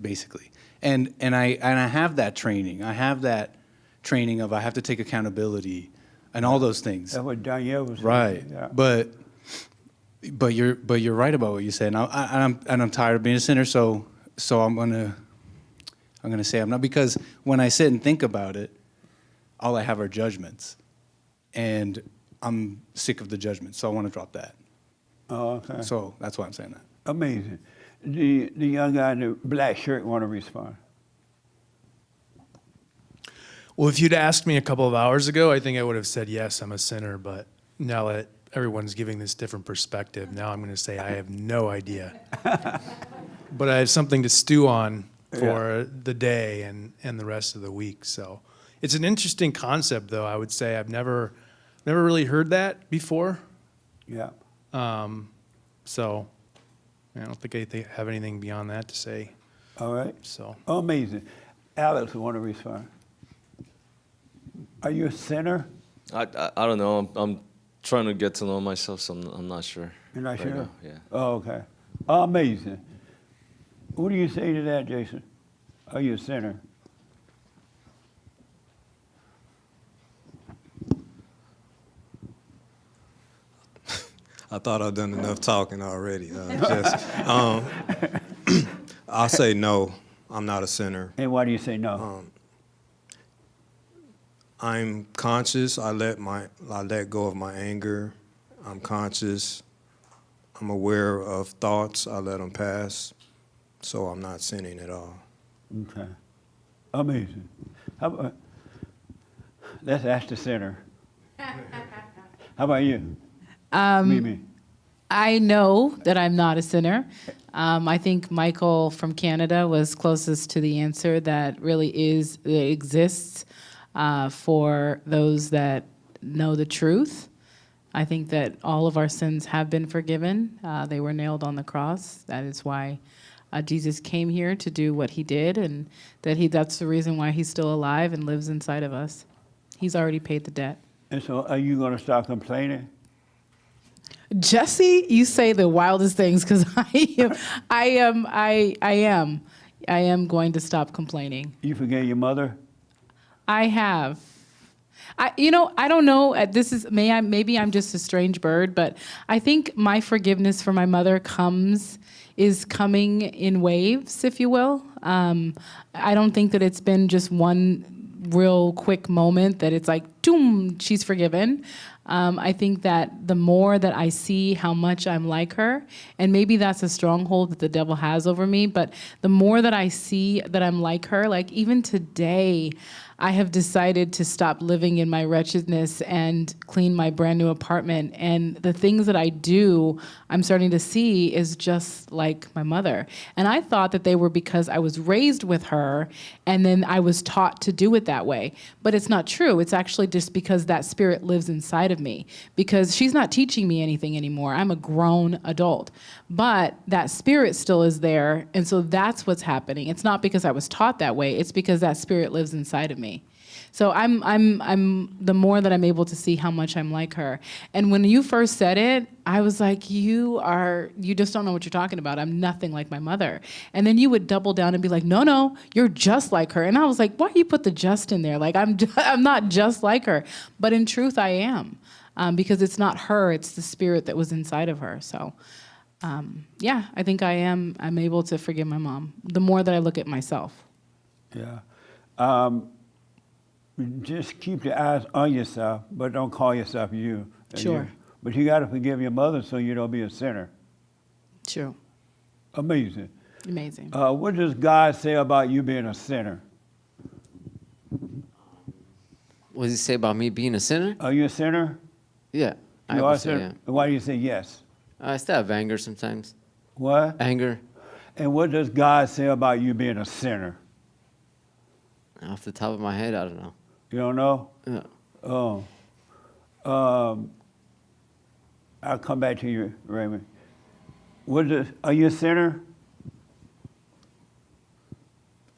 R: basically. And I have that training. I have that training of I have to take accountability and all those things.
A: That's what Danielle was saying.
R: Right.
A: Yeah.
R: But you're right about what you said. And I'm tired of being a sinner, so I'm gonna say I'm not, because when I sit and think about it, all I have are judgments, and I'm sick of the judgments, so I want to drop that.
A: Oh, okay.
R: So that's why I'm saying that.
A: Amazing. The young guy in the black shirt want to respond.
V: Well, if you'd asked me a couple of hours ago, I think I would have said, yes, I'm a sinner. But now that everyone's giving this different perspective, now I'm going to say I have no idea. But I have something to stew on for the day and the rest of the week. So it's an interesting concept, though. I would say I've never really heard that before.
A: Yeah.
V: So I don't think I have anything beyond that to say.
A: All right.
V: So
A: Amazing. Alex want to respond. Are you a sinner?
E: I don't know. I'm trying to get to know myself, so I'm not sure.
A: You're not
E: right
A: sure?
E: now, yeah.
A: Oh, okay. Amazing. What do you say to that, Jason? Are you a sinner?
B: I thought I'd done enough talking already. I'll say no, I'm not a sinner.
A: And why do you say no?
B: I'm conscious. I let go of my anger. I'm conscious. I'm aware of thoughts. I let them pass. So I'm not sinning at all.
A: Okay. Amazing. How about, let's ask the sinner. How about you? Mimi?
F: I know that I'm not a sinner. I think Michael from Canada was closest to the answer that really exists for those that know the truth. I think that all of our sins have been forgiven. They were nailed on the cross. That is why Jesus came here to do what he did, and that's the reason why he's still alive and lives inside of us. He's already paid the debt.
A: And so are you going to stop complaining?
F: Jesse, you say the wildest things because I am going to stop complaining.
A: You forget your mother?
F: I have. I don't know. Maybe I'm just a strange bird, but I think my forgiveness for my mother is coming in waves, if you will. I don't think that it's been just one real quick moment that it's like, doom, she's forgiven. I think that the more that I see how much I'm like her, and maybe that's a stronghold that the devil has over me, but the more that I see that I'm like her, like even today, I have decided to stop living in my wretchedness and clean my brand new apartment. And the things that I do, I'm starting to see is just like my mother. And I thought that they were because I was raised with her and then I was taught to do it that way. But it's not true. It's actually just because that spirit lives inside of me. Because she's not teaching me anything anymore. I'm a grown adult. But that spirit still is there. And so that's what's happening. It's not because I was taught that way. It's because that spirit lives inside of me. So I'm the more that I'm able to see how much I'm like her. And when you first said it, I was like, you just don't know what you're talking about. I'm nothing like my mother. And then you would double down and be like, no, you're just like her. And I was like, why do you put the just in there? Like I'm not just like her. But in truth, I am. Because it's not her, it's the spirit that was inside of her. So yeah, I think I'm able to forgive my mom the more that I look at myself.
A: Yeah. Just keep your eyes on yourself, but don't call yourself you.
F: Sure.
A: But you got to forgive your mother so you don't be a sinner.
F: True.
A: Amazing.
F: Amazing.
A: What does God say about you being a sinner?
J: What does he say about me being a sinner?
A: Are you a sinner?
J: Yeah.
A: You are a sinner? Why do you say yes?
J: I still have anger sometimes.
A: What?
J: Anger.
A: And what does God say about you being a sinner?
J: Off the top of my head, I don't know.
A: You don't know?
J: Yeah.
A: Oh. I'll come back to you, Raymond. Are you a sinner?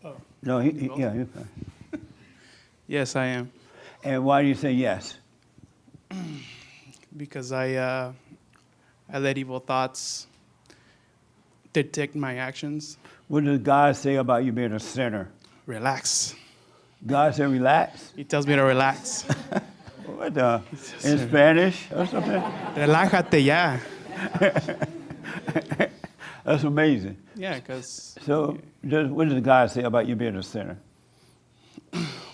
V: Oh.
A: No, yeah, you're fine.
V: Yes, I am.
A: And why do you say yes?
V: Because I let evil thoughts dictate my actions.
A: What does God say about you being a sinner?
V: Relax.
A: God said relax?
V: He tells me to relax.
A: What the? In Spanish or something?
V: Relájate ya.
A: That's amazing.
V: Yeah, because...
A: So what does God say about you being a sinner?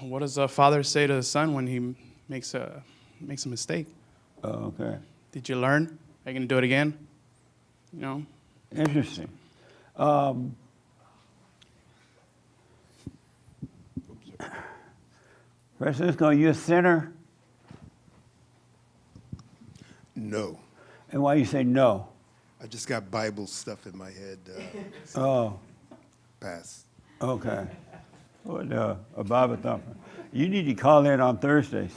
V: What does a father say to the son when he makes a mistake?
A: Oh, okay.
V: Did you learn? Are you going to do it again? You know?
A: Interesting. Francisco, you a sinner?
W: No.
A: And why you say no?
W: I just got Bible stuff in my head.
A: Oh.
W: Pass.
A: Okay. What a Bible thumper. You need to call in on Thursdays.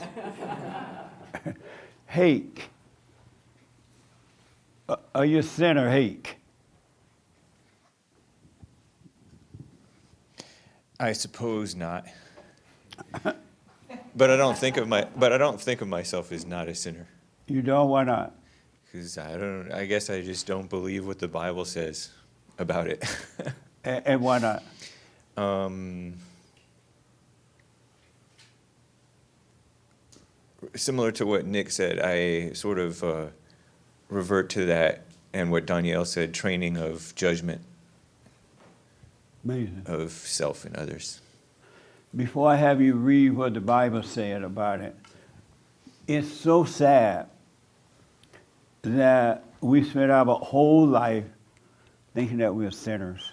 A: Hake. Are you a sinner, Hake?
X: I suppose not. But I don't think of myself as not a sinner.
A: You don't? Why not?
X: Because I guess I just don't believe what the Bible says about it.
A: And why not?
X: Similar to what Nick said, I sort of revert to that and what Danielle said, training of judgment.
A: Amazing.
X: Of self and others.
A: Before I have you read what the Bible said about it, it's so sad that we spend our whole life thinking that we're sinners.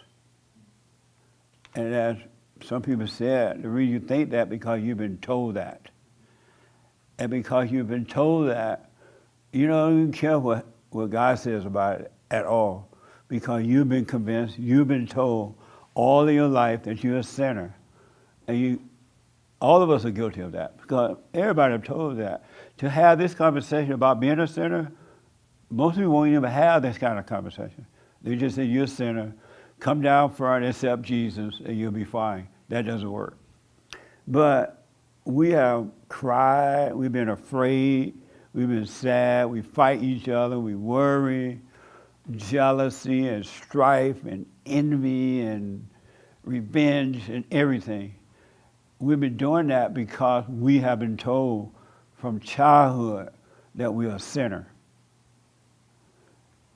A: And some people said the reason you think that because you've been told that. And because you've been told that, you don't even care what God says about it at all. Because you've been convinced, you've been told all of your life that you're a sinner. And all of us are guilty of that. Because everybody is told that. To have this conversation about being a sinner, most people won't even have this kind of conversation. They just say, you're a sinner, come down front, accept Jesus, and you'll be fine. That doesn't work. But we have cried, we've been afraid, we've been sad, we fight each other, we worry, jealousy and strife and envy and revenge and everything. We've been doing that because we have been told from childhood that we're a sinner.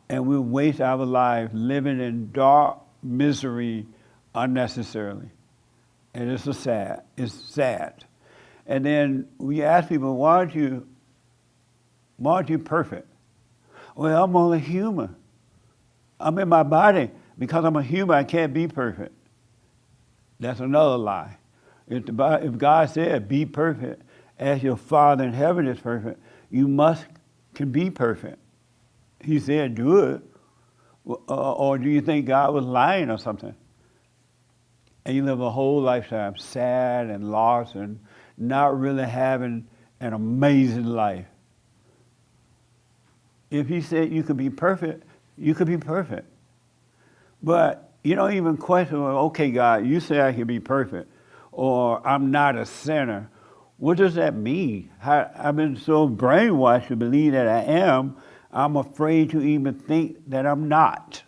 A: And we waste our lives living in dark misery unnecessarily. And it's sad. It's sad. And then we ask people, why aren't you perfect? Well, I'm only human. I'm in my body. Because I'm a human, I can't be perfect. That's another lie. If God said, be perfect, as your Father in heaven is perfect, you can be perfect. He said, do it. Or do you think God was lying or something? And you live a whole lifetime sad and lost and not really having an amazing life. If he said you could be perfect, you could be perfect. But you don't even question, okay, God, you say I can be perfect, or I'm not a sinner. What does that mean? I've been so brainwashed to believe that I am, I'm afraid to even think that I'm not.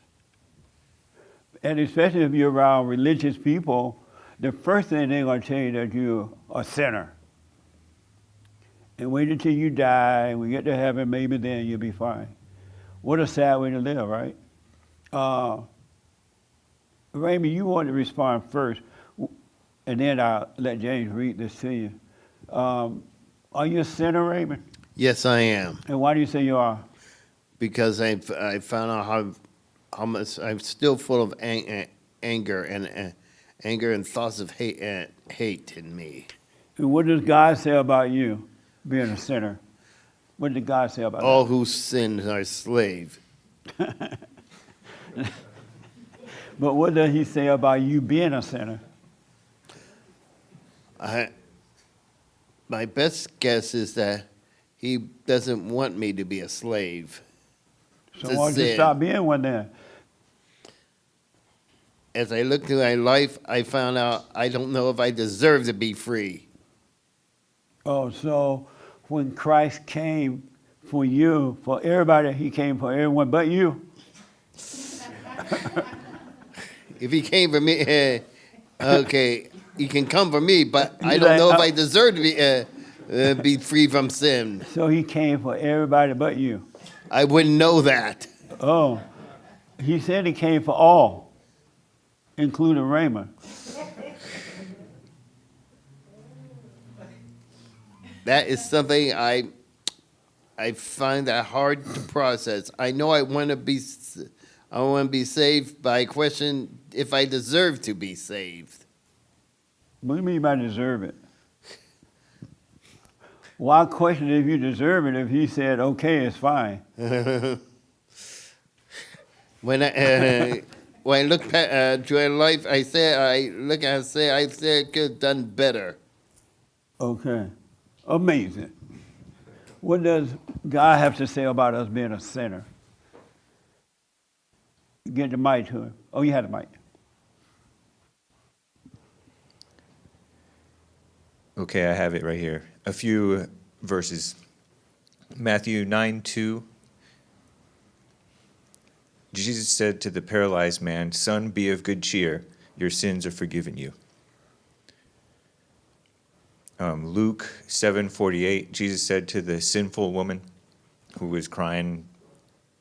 A: And especially if you're around religious people, the first thing they're going to tell you that you're a sinner. And wait until you die, and we get to heaven, maybe then you'll be fine. What a sad way to live, right? Raymond, you want to respond first, and then I'll let James read this to you. Are you a sinner, Raymond?
D: Yes, I am.
A: And why do you say you are?
D: Because I found out how much I'm still full of anger and thoughts of hate in me.
A: And what does God say about you being a sinner? What did God say about
D: All
A: that?
D: who sin are slaves.
A: But what does he say about you being a sinner?
D: My best guess is that he doesn't want me to be a slave.
A: So why don't you stop being one then?
D: As I looked through my life, I found out I don't know if I deserve to be free.
A: Oh, so when Christ came for you, for everybody, he came for everyone but you.
D: If he came for me, okay, he can come for me, but I don't know if I deserve to be free from sin.
A: So he came for everybody but you.
D: I wouldn't know that.
A: Oh, he said he came for all, including Raymond.
D: That is something I find that hard to process. I know I want to be saved, but I question if I deserve to be saved.
A: What do you mean by deserve it? Why question if you deserve it if he said, okay, it's fine?
D: When I look back to my life, I could have done better.
A: Okay. Amazing. What does God have to say about us being a sinner? Get the mic to him. Oh, you had the mic.
X: Okay, I have it right here. A few verses. Matthew 9:2. Jesus said to the paralyzed man, "Son, be of good cheer. Your sins are forgiven you." Luke 7:48. Jesus said to the sinful woman who was crying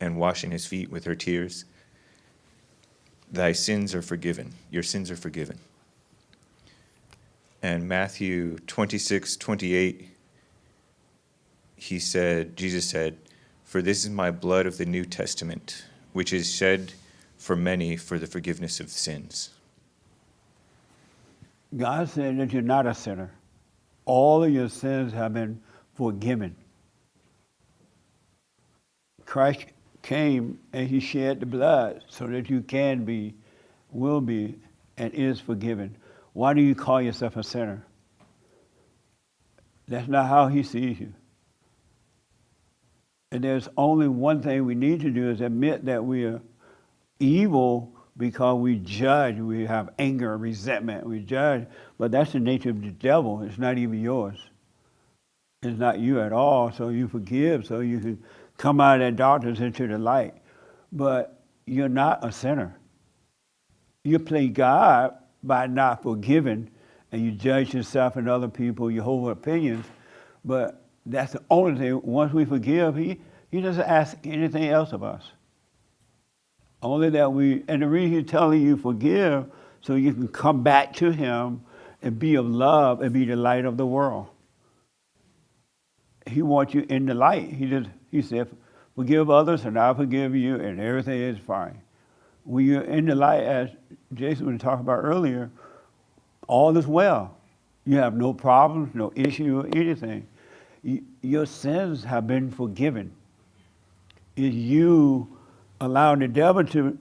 X: and washing his feet with her tears, "Thy sins are forgiven. Your sins are forgiven." And Matthew 26:28, Jesus said, "For this is my blood of the New Testament, which is shed for many for the forgiveness of sins."
A: God said that you're not a sinner. All of your sins have been forgiven. Christ came and he shed the blood so that you can be, will be, and is forgiven. Why do you call yourself a sinner? That's not how he sees you. And there's only one thing we need to do is admit that we are evil because we judge, we have anger, resentment, we judge, but that's the nature of the devil. It's not even yours. It's not you at all, so you forgive, so you can come out of that darkness into the light. But you're not a sinner. You play God by not forgiving, and you judge yourself and other people, you hold opinions, but that's the only thing. Once we forgive, he doesn't ask anything else of us. Only that and the reason he's telling you forgive, so you can come back to him and be of love and be the light of the world. He wants you in the light. He said, forgive others and I'll forgive you and everything is fine. When you're in the light, as Jason was talking about earlier, all is well. You have no problems, no issue or anything. Your sins have been forgiven. It's you allowing the devil to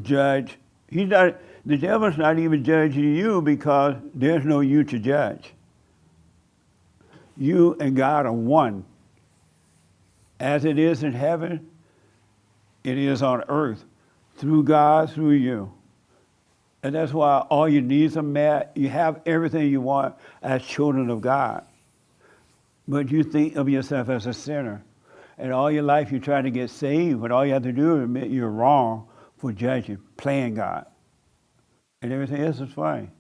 A: judge. The devil's not even judging you because there's no you to judge. You and God are one. As it is in heaven, it is on earth. Through God, through you. And that's why all your needs are met. You have everything you want as children of God. But you think of yourself as a sinner. And all your life you try to get saved, but all you have to do is admit you're wrong for judging, playing God. And everything else is fine.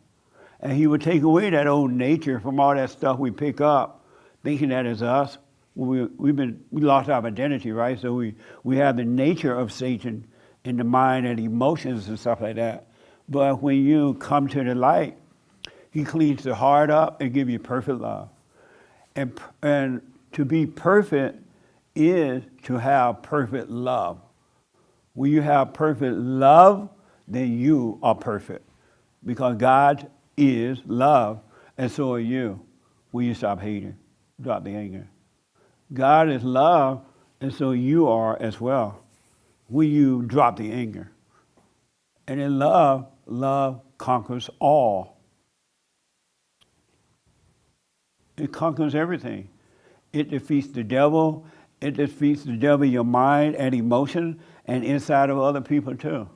A: And he would take away that old nature from all that stuff we pick up, thinking that is us. We lost our identity, right? So we have the nature of Satan in the mind and emotions and stuff like that. But when you come to the light, he cleans the heart up and gives you perfect love. And to be perfect is to have perfect love. When you have perfect love, then you are perfect. Because God is love, and so are you when you stop hating, drop the anger. God is love, and so you are as well when you drop the anger. And in love, love conquers all. It conquers everything. It defeats the devil. It defeats the devil in your mind and emotion and inside of other people too.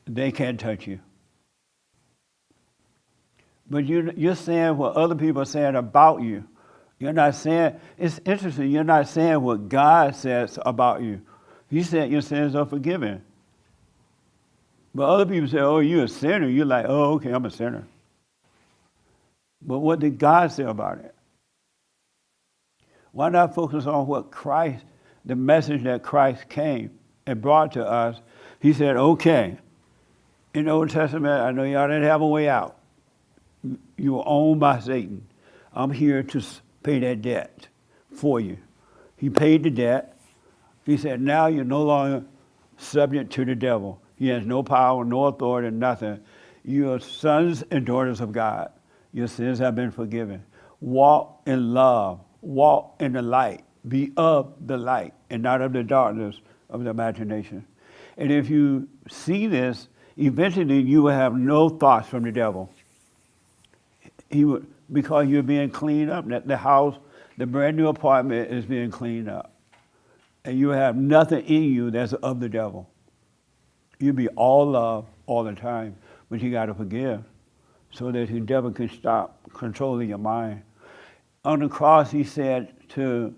A: They can't touch you. But you're saying what other people are saying about you. You're not saying, it's interesting, you're not saying what God says about you. He said your sins are forgiven. But other people say, oh, you're a sinner. You're like, oh, okay, I'm a sinner. But what did God say about it? Why not focus on what Christ, the message that Christ came and brought to us? He said, okay, in the Old Testament, I know y'all didn't have a way out. You were owned by Satan. I'm here to pay that debt for you. He paid the debt. He said, now you're no longer subject to the devil. He has no power, no authority, nothing. You are sons and daughters of God. Your sins have been forgiven. Walk in love. Walk in the light. Be of the light and not of the darkness of the imagination. And if you see this, eventually you will have no thoughts from the devil. Because you're being cleaned up. The house, the brand new apartment is being cleaned up. And you have nothing in you that's of the devil. You'll be all love all the time, but you got to forgive so that the devil can stop controlling your mind. On the cross, he said to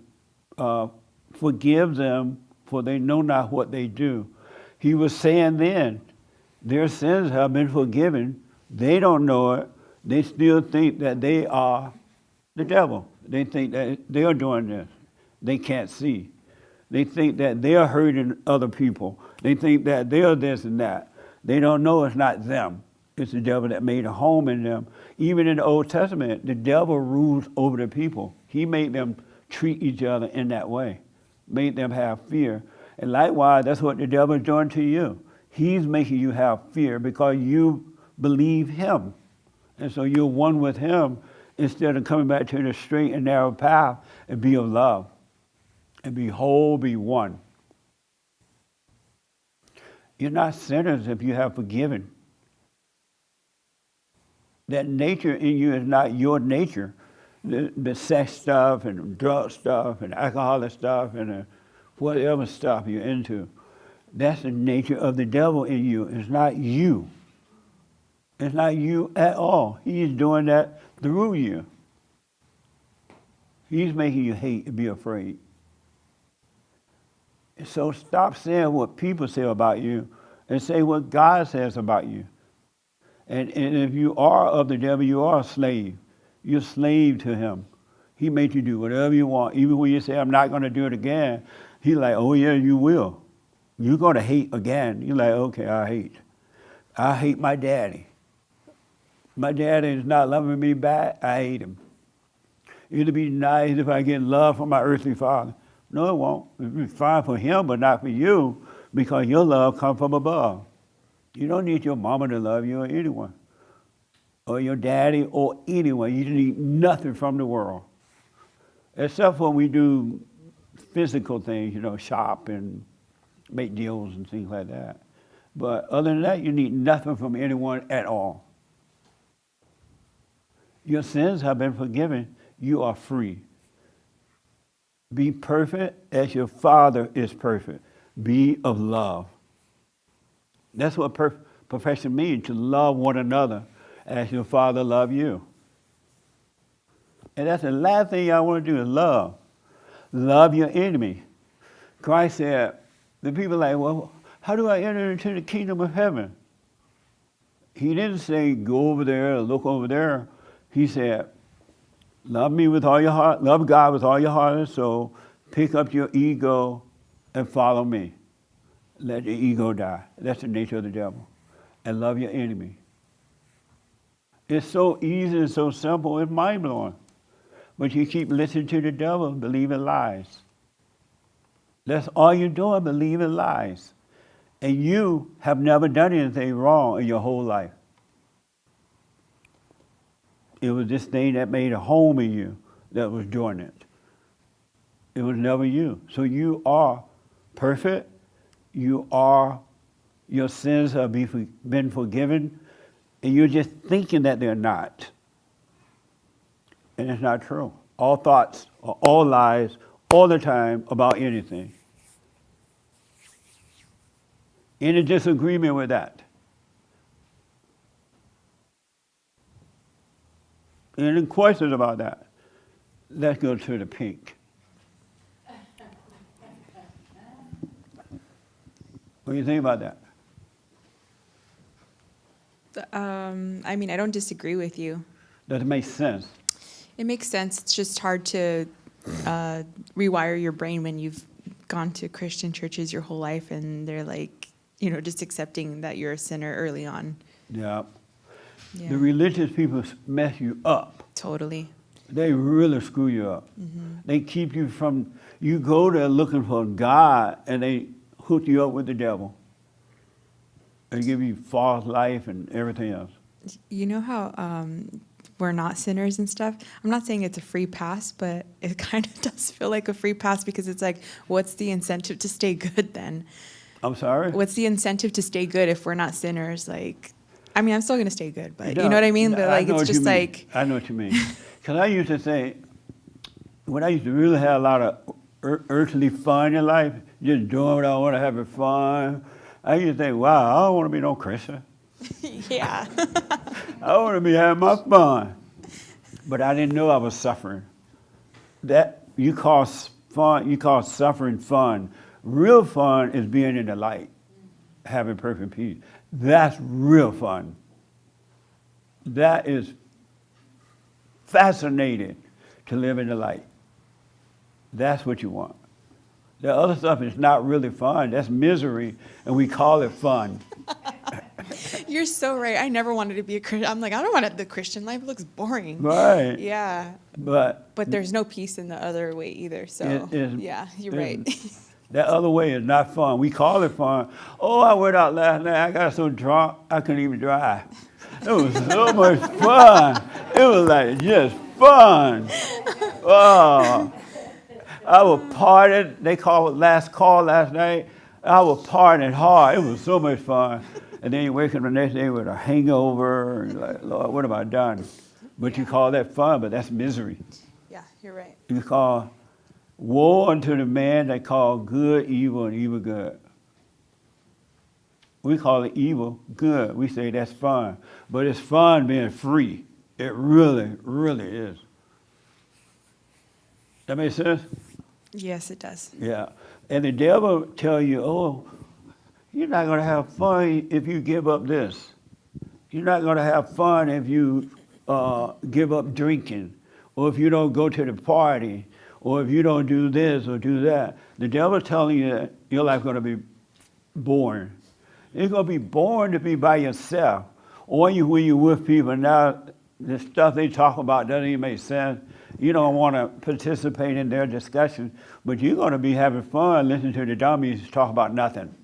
A: forgive them, for they know not what they do. He was saying then, their sins have been forgiven. They don't know it. They still think that they are the devil. They think that they are doing this. They can't see. They think that they are hurting other people. They think that they are this and that. They don't know it's not them. It's the devil that made a home in them. Even in the Old Testament, the devil rules over the people. He made them treat each other in that way, made them have fear. And likewise, that's what the devil is doing to you. He's making you have fear because you believe him. And so you're one with him instead of coming back to the straight and narrow path and be of love. And be whole, be one. You're not sinners if you have forgiven. That nature in you is not your nature. The sex stuff and drug stuff and alcoholic stuff and whatever stuff you're into. That's the nature of the devil in you. It's not you. It's not you at all. He's doing that through you. He's making you hate and be afraid. So stop saying what people say about you and say what God says about you. And if you are of the devil, you are a slave. You're a slave to him. He made you do whatever you want. Even when you say, I'm not going to do it again, he's like, oh yeah, you will. You're going to hate again. You're like, okay, I hate. I hate my daddy. My daddy is not loving me back. I hate him. It'd be nice if I get love from my earthly father. No, it won't. It'll be fine for him, but not for you, because your love comes from above. You don't need your mama to love you or anyone, or your daddy or anyone. You need nothing from the world, except when we do physical things, shop and make deals and things like that. But other than that, you need nothing from anyone at all. Your sins have been forgiven. You are free. Be perfect as your Father is perfect. Be of love. That's what perfection means, to love one another as your Father loved you. And that's the last thing I want to do is love. Love your enemy. Christ said, the people are like, well, how do I enter into the kingdom of heaven? He didn't say, go over there or look over there. He said, love me with all your heart, love God with all your heart and soul, pick up your ego and follow me. Let your ego die. That's the nature of the devil. And love your enemy. It's so easy and so simple, it's mind-blowing. But you keep listening to the devil, believing lies. That's all you're doing, believing lies. And you have never done anything wrong in your whole life. It was this thing that made a home in you that was doing it. It was never you. So you are perfect. Your sins have been forgiven, and you're just thinking that they're not. And it's not true. All thoughts are all lies all the time about anything. Any disagreement with that? Any questions about that? Let's go to the pink. What do you think about that?
L: I mean, I don't disagree with you.
A: Does it make sense?
L: It makes sense. It's just hard to rewire your brain when you've gone to Christian churches your whole life and they're like, just accepting that you're a sinner early on.
A: Yeah. The religious people mess you up.
L: Totally.
A: They really screw you up.
L: Mm-hmm.
A: They keep you from, you go there looking for God and they hook you up with the devil. They give you false life and everything else.
L: You know how we're not sinners and stuff? I'm not saying it's a free pass, but it kind of does feel like a free pass because it's like, what's the incentive to stay good then?
A: I'm sorry?
L: What's the incentive to stay good if we're not sinners? Like, I mean, I'm still going to stay good, but you know what I mean? But like, it's just like...
A: I know what you mean. Because I used to say, when I used to really have a lot of earthly fun in life, just doing what I want to, having fun, I used to think, wow, I don't want to be no Christian.
L: Yeah.
A: I want to be having my fun. But I didn't know I was suffering. That you call fun, you call suffering fun. Real fun is being in the light, having perfect peace. That's real fun. That is fascinating to live in the light. That's what you want. The other stuff is not really fun. That's misery, and we call it fun.
L: You're so right. I never wanted to be a Christian. I'm like, I don't want the Christian life. It looks boring.
A: Right.
L: Yeah.
A: But
L: there's no peace in the other way either. So, yeah, you're right.
A: That other way is not fun. We call it fun. Oh, I went out last night. I got so drunk, I couldn't even drive. It was so much fun. It was like just fun. Oh, I was partying. They called it last call last night. I was partying hard. It was so much fun. And then you wake up the next day with a hangover. And you're like, Lord, what have I done? But you call that fun, but that's misery.
L: Yeah, you're right.
A: You call woe unto the man that call good evil and evil good. We call it evil good. We say that's fun. But it's fun being free. It really, really is. That make sense?
L: Yes, it does.
A: Yeah. And the devil tell you, oh, you're not going to have fun if you give up this. You're not going to have fun if you give up drinking, or if you don't go to the party, or if you don't do this or do that. The devil's telling you that your life's going to be boring. It's going to be boring to be by yourself. Or when you're with people, now the stuff they talk about doesn't even make sense. You don't want to participate in their discussion, but you're going to be having fun listening to the dummies talk about nothing.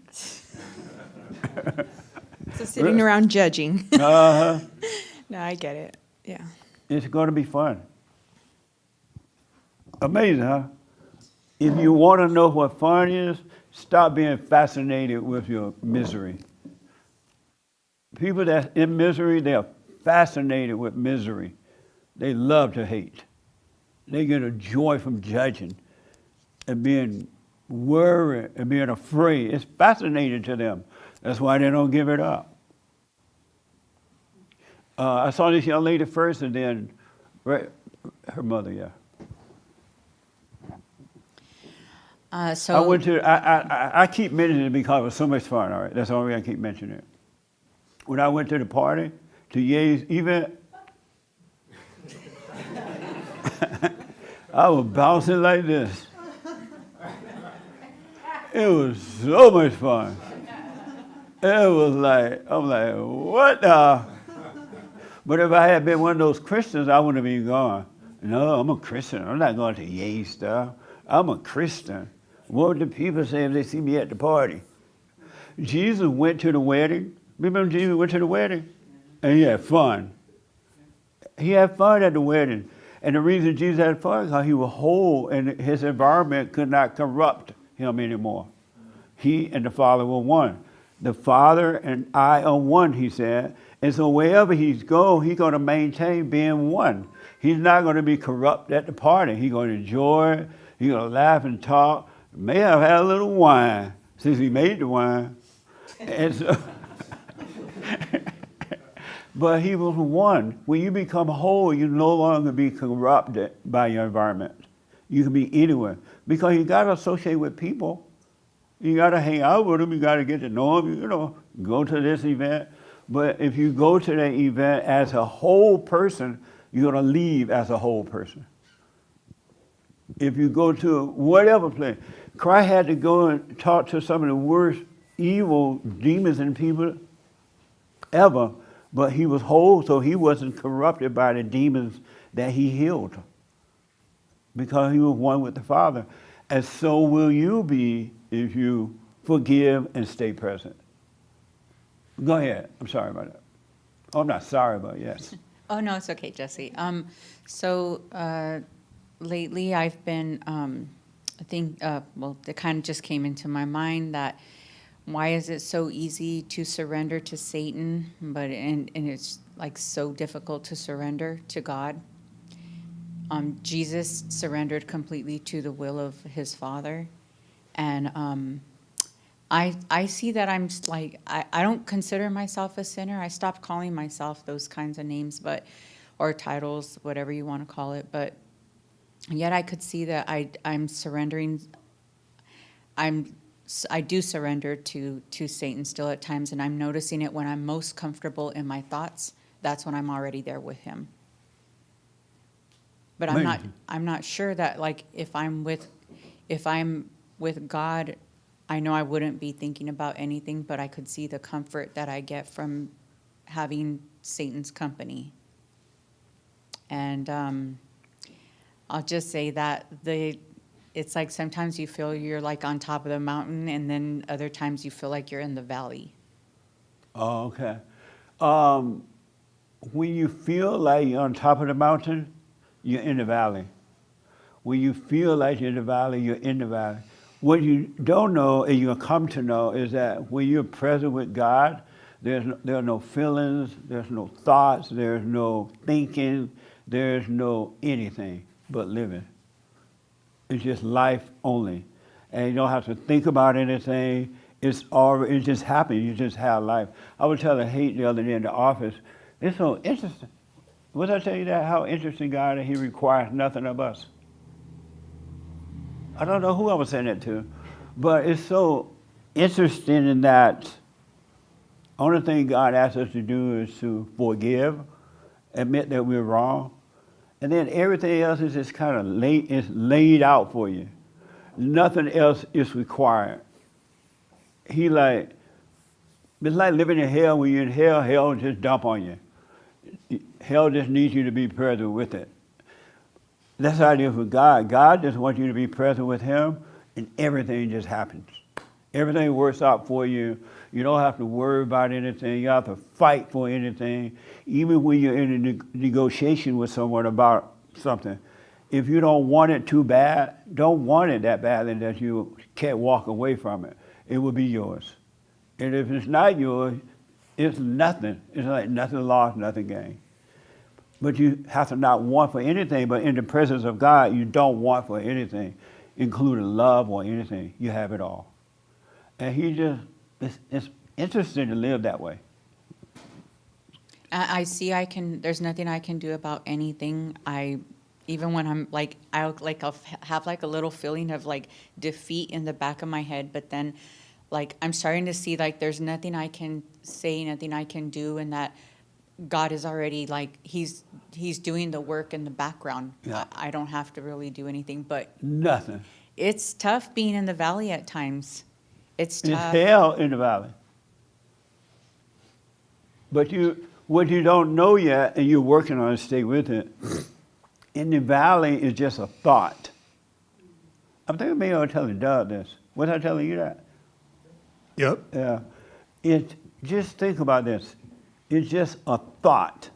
L: So sitting around judging.
A: Uh-huh.
L: No, I get it. Yeah.
A: It's going to be fun. Amazing, huh? If you want to know what fun is, stop being fascinated with your misery. People that's in misery, they are fascinated with misery. They love to hate. They get a joy from judging and being worried and being afraid. It's fascinating to them. That's why they don't give it up. I saw this young lady first, and then her mother, yeah. I went to. I keep mentioning it because it was so much fun. All right, that's the only reason I keep mentioning it. When I went to the party, to Ye's event, I was bouncing like this. It was so much fun. It was like, I'm like, what the? But if I had been one of those Christians, I wouldn't have been gone. No, I'm a Christian. I'm not going to Ye stuff. I'm a Christian. What would the people say if they see me at the party? Jesus went to the wedding. Remember Jesus went to the wedding? And he had fun. He had fun at the wedding. And the reason Jesus had fun is because he was whole and his environment could not corrupt him anymore. He and the Father were one. The Father and I are one, he said. And so wherever he's going to maintain being one. He's not going to be corrupt at the party. He's going to enjoy it. He's going to laugh and talk. May have had a little wine since he made the wine. And so, but he was one. When you become whole, you no longer be corrupted by your environment. You can be anywhere. Because you got to associate with people. You got to hang out with them. You got to get to know them. You know, go to this event. But if you go to that event as a whole person, you're going to leave as a whole person. If you go to whatever place, Christ had to go and talk to some of the worst evil demons and people ever, but he was whole, so he wasn't corrupted by the demons that he healed because he was one with the Father. And so will you be if you forgive and stay present. Go ahead. I'm sorry about that. Oh, I'm not sorry, but yes.
M: Oh, no, it's okay, Jesse. Lately I've been, it kind of just came into my mind that why is it so easy to surrender to Satan, and it's like so difficult to surrender to God? Jesus surrendered completely to the will of his Father, and I see that I'm like, I don't consider myself a sinner. I stopped calling myself those kinds of names, or titles, whatever you want to call it, but yet I could see that I'm surrendering. I do surrender to Satan still at times, and I'm noticing it when I'm most comfortable in my thoughts. That's when I'm already there with him. But I'm not sure that, like, if I'm with God, I know I wouldn't be thinking about anything, but I could see the comfort that I get from having Satan's company. And I'll just say that it's like sometimes you feel you're like on top of the mountain, and then other times you feel like you're in the valley.
A: Oh, okay. When you feel like you're on top of the mountain, you're in the valley. When you feel like you're in the valley, you're in the valley. What you don't know, and you'll come to know, is that when you're present with God, there are no feelings, there's no thoughts, there's no thinking, there's no anything but living. It's just life only. And you don't have to think about anything. It just happens. You just have life. I was telling Hate the other day in the office, it's so interesting. What did I tell you that? How interesting God is, He requires nothing of us. I don't know who I was saying that to, but it's so interesting in that only thing God asks us to do is to forgive, admit that we're wrong, and then everything else is just kind of laid out for you. Nothing else is required. It's like living in hell. When you're in hell, hell just dump on you. Hell just needs you to be present with it. That's how it is with God. God just wants you to be present with Him, and everything just happens. Everything works out for you. You don't have to worry about anything. You don't have to fight for anything. Even when you're in a negotiation with someone about something, if you don't want it too bad, don't want it that badly that you can't walk away from it. It will be yours. And if it's not yours, it's nothing. It's like nothing lost, nothing gained. But you have to not want for anything, but in the presence of God, you don't want for anything, including love or anything. You have it all. And it's interesting to live that way.
M: I see there's nothing I can do about anything. Even when I'm like, I'll have like a little feeling of like defeat in the back of my head, but then like I'm starting to see like there's nothing I can say, nothing I can do, and that God is already like, he's doing the work in the background.
A: Yeah.
M: I don't have to really do anything, but
A: Nothing.
M: it's tough being in the valley at times. It's tough.
A: It's hell in the valley. But what you don't know yet, and you're working on it, stay with it, in the valley is just a thought. I'm thinking maybe I'll tell Doug this. Was I telling you that?
U: Yep.
A: Yeah. Just think about this. It's just a thought.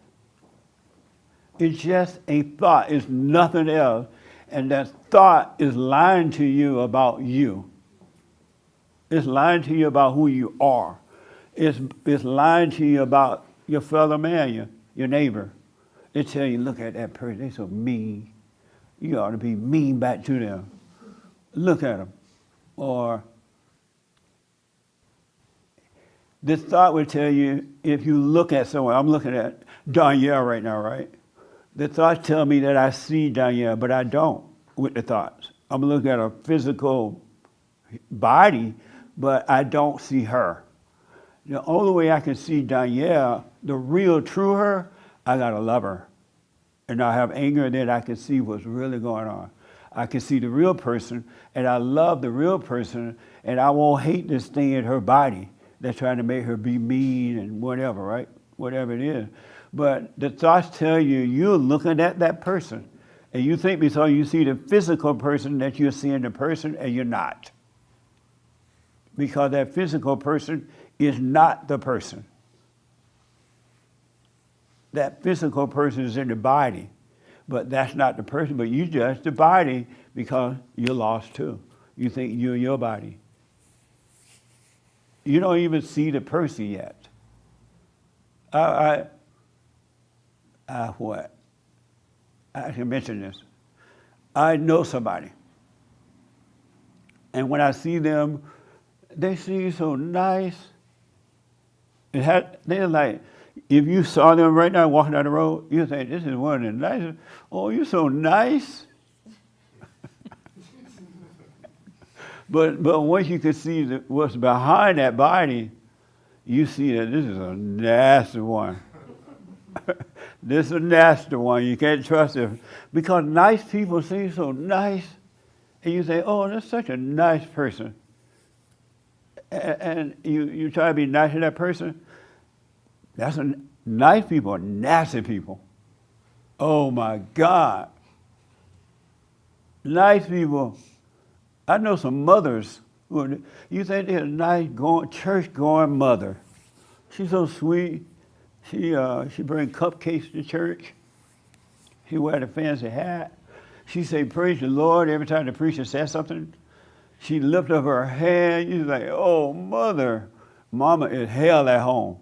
A: It's just a thought. It's nothing else. And that thought is lying to you about you. It's lying to you about who you are. It's lying to you about your fellow man, your neighbor. They tell you, look at that person, they're so mean. You ought to be mean back to them. Look at them. Or this thought would tell you, if you look at someone, I'm looking at Danielle right now, right? The thoughts tell me that I see Danielle, but I don't with the thoughts. I'm looking at a physical body, but I don't see her. The only way I can see Danielle, the real true her, I gotta love her. And I have anger that I can see what's really going on. I can see the real person, and I love the real person, and I won't hate this thing in her body that's trying to make her be mean and whatever, right? Whatever it is. But the thoughts tell you, you're looking at that person, and you think because you see the physical person that you're seeing the person, and you're not. Because that physical person is not the person. That physical person is in the body, but that's not the person, but you judge the body because you're lost too. You think you're your body. You don't even see the person yet. I can mention this. I know somebody, and when I see them, they seem so nice. They're like, if you saw them right now walking down the road, you'd think, this is one of the nicest. Oh, you're so nice. But once you can see what's behind that body, you see that this is a nasty one. This is a nasty one. You can't trust him. Because nice people seem so nice, and you say, oh, that's such a nice person. And you try to be nice to that person. Nice people are nasty people. Oh my God. Nice people I know some mothers who, you think they're a nice church-going mother. She's so sweet. She bring cupcakes to church. She wear the fancy hat. She say, praise the Lord, every time the preacher says something. She lift up her hand. You're like, oh, mother, mama is hell at home.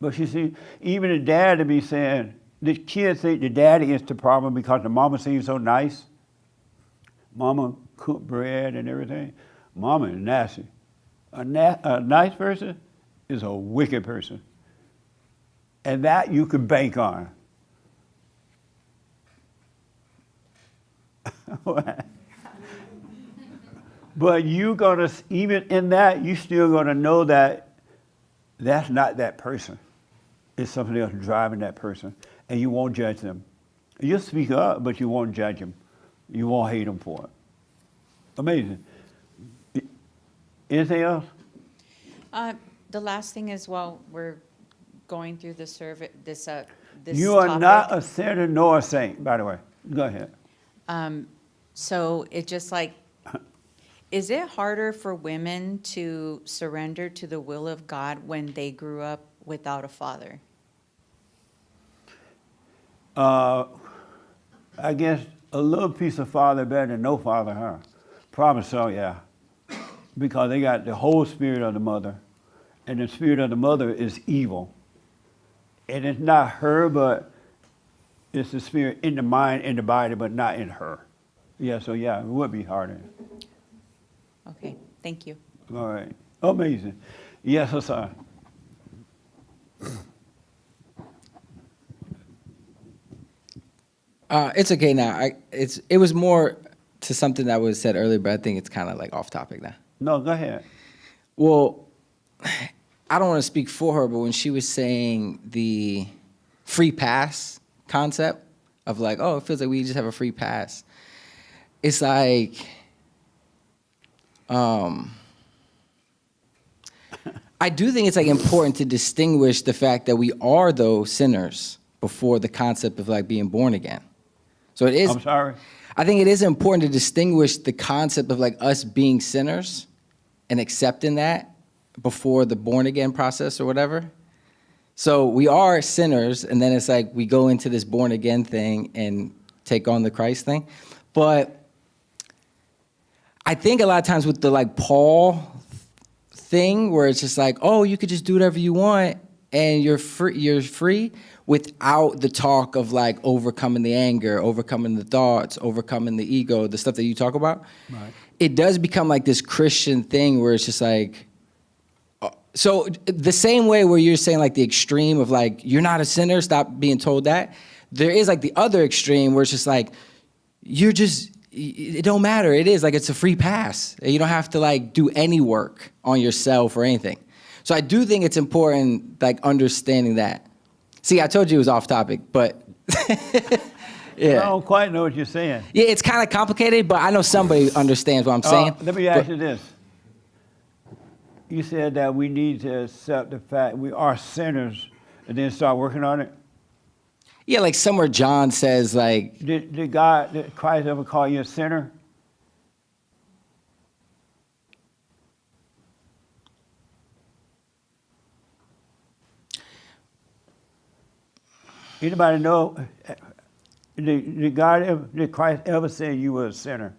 A: But you see, even the dad to be saying, the kids think the daddy is the problem because the mama seems so nice. Mama cook bread and everything. Mama is nasty. A nice person is a wicked person. And that you can bank on. But you gonna, even in that, you still gonna know that that's not that person. It's something else driving that person. And you won't judge them. You'll speak up, but you won't judge them. You won't hate them for it. Amazing. Anything else?
M: The last thing is, while we're going through the survey, this
A: You are
M: topic,
A: not a sinner nor a saint, by the way. Go ahead.
M: So it just like, is it harder for women to surrender to the will of God when they grew up without a father?
A: I guess a little piece of father better than no father, huh? Probably so, yeah. Because they got the whole spirit of the mother. And the spirit of the mother is evil. And it's not her, but it's the spirit in the mind, in the body, but not in her. Yeah, so yeah, it would be harder.
M: Okay, thank you.
A: All right. Amazing. Yes, Hassan.
S: It's okay now. It was more to something that was said earlier, but I think it's kind of like off topic now.
A: No, go ahead.
S: Well, I don't want to speak for her, but when she was saying the free pass concept of like, oh, it feels like we just have a free pass. It's like, I do think it's like important to distinguish the fact that we are those sinners before the concept of like being born again. So it is.
A: I'm sorry.
S: I think it is important to distinguish the concept of like us being sinners and accepting that before the born again process or whatever. So we are sinners, and then it's like we go into this born again thing and take on the Christ thing. But I think a lot of times with the like Paul thing where it's just like, oh, you could just do whatever you want and you're free without the talk of like overcoming the anger, overcoming the thoughts, overcoming the ego, the stuff that you talk about.
A: Right.
S: It does become like this Christian thing where it's just like, so the same way where you're saying like the extreme of like, you're not a sinner, stop being told that. There is like the other extreme where it's just like, it don't matter. It is like, it's a free pass. You don't have to like do any work on yourself or anything. So I do think it's important like understanding that. See, I told you it was off topic, but yeah.
A: I don't quite know what you're saying.
S: Yeah, it's kind of complicated, but I know somebody understands what I'm saying.
A: Let me ask you this. You said that we need to accept the fact we are sinners and then start working on it?
S: Yeah, like somewhere John says like...
A: Did Christ ever call you a sinner? Anybody know, did Christ ever say you were a sinner?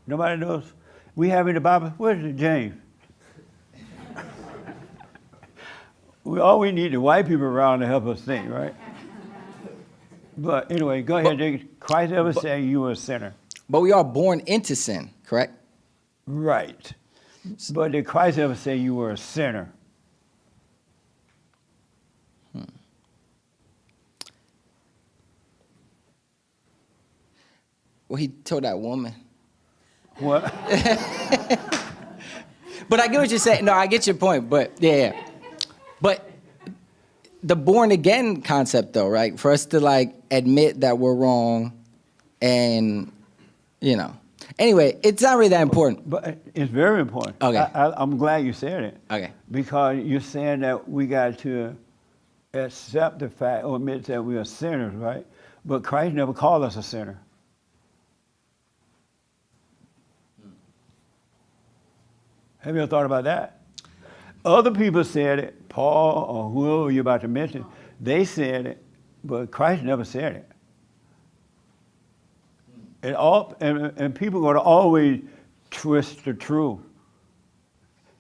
A: No. Nobody knows? We have in the Bible, where's the James? All we need is white people around to help us think, right? But anyway, go ahead. Did Christ ever say you were a sinner?
S: But we are born into sin, correct?
A: Right. But did Christ ever say you were a sinner?
S: Well, he told that woman.
A: What?
S: But I get what you're saying. No, I get your point. But yeah. But the born again concept, though, right? For us to like admit that we're wrong, and you know. Anyway, it's not really that important.
A: But it's very important.
S: Okay.
A: I'm glad you said it.
S: Okay.
A: Because you're saying that we got to accept the fact or admit that we are sinners, right? But Christ never called us a sinner. Have you ever thought about that? Other people said it, Paul or whoever you're about to mention, they said it, but Christ never said it. And people are going to always twist the truth.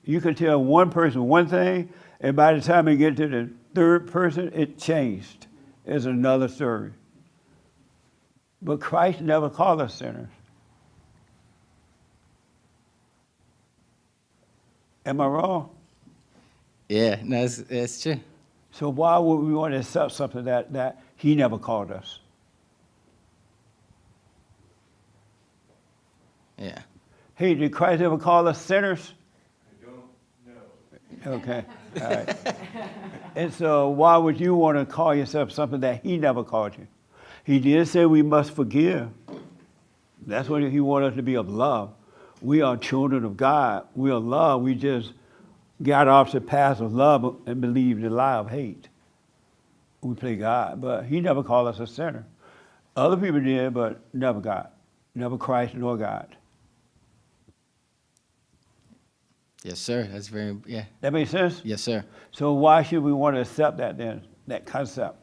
A: You can tell one person one thing, and by the time you get to the third person, it changed. It's another story. But Christ never called us sinners. Am I wrong?
S: Yeah, no, that's true.
A: So why would we want to accept something that he never called us?
S: Yeah.
A: Hey, did Christ ever call us sinners? I don't know. Okay, all right. And so why would you want to call yourself something that he never called you? He did say we must forgive. That's what he wanted us to be, of love. We are children of God. We are love. We just got off the path of love and believed the lie of hate. We play God, but he never called us a sinner. Other people did, but never God. Never Christ nor God.
S: Yes, sir. That's very, yeah.
A: That makes sense?
S: Yes, sir.
A: So why should we want to accept that then, that concept?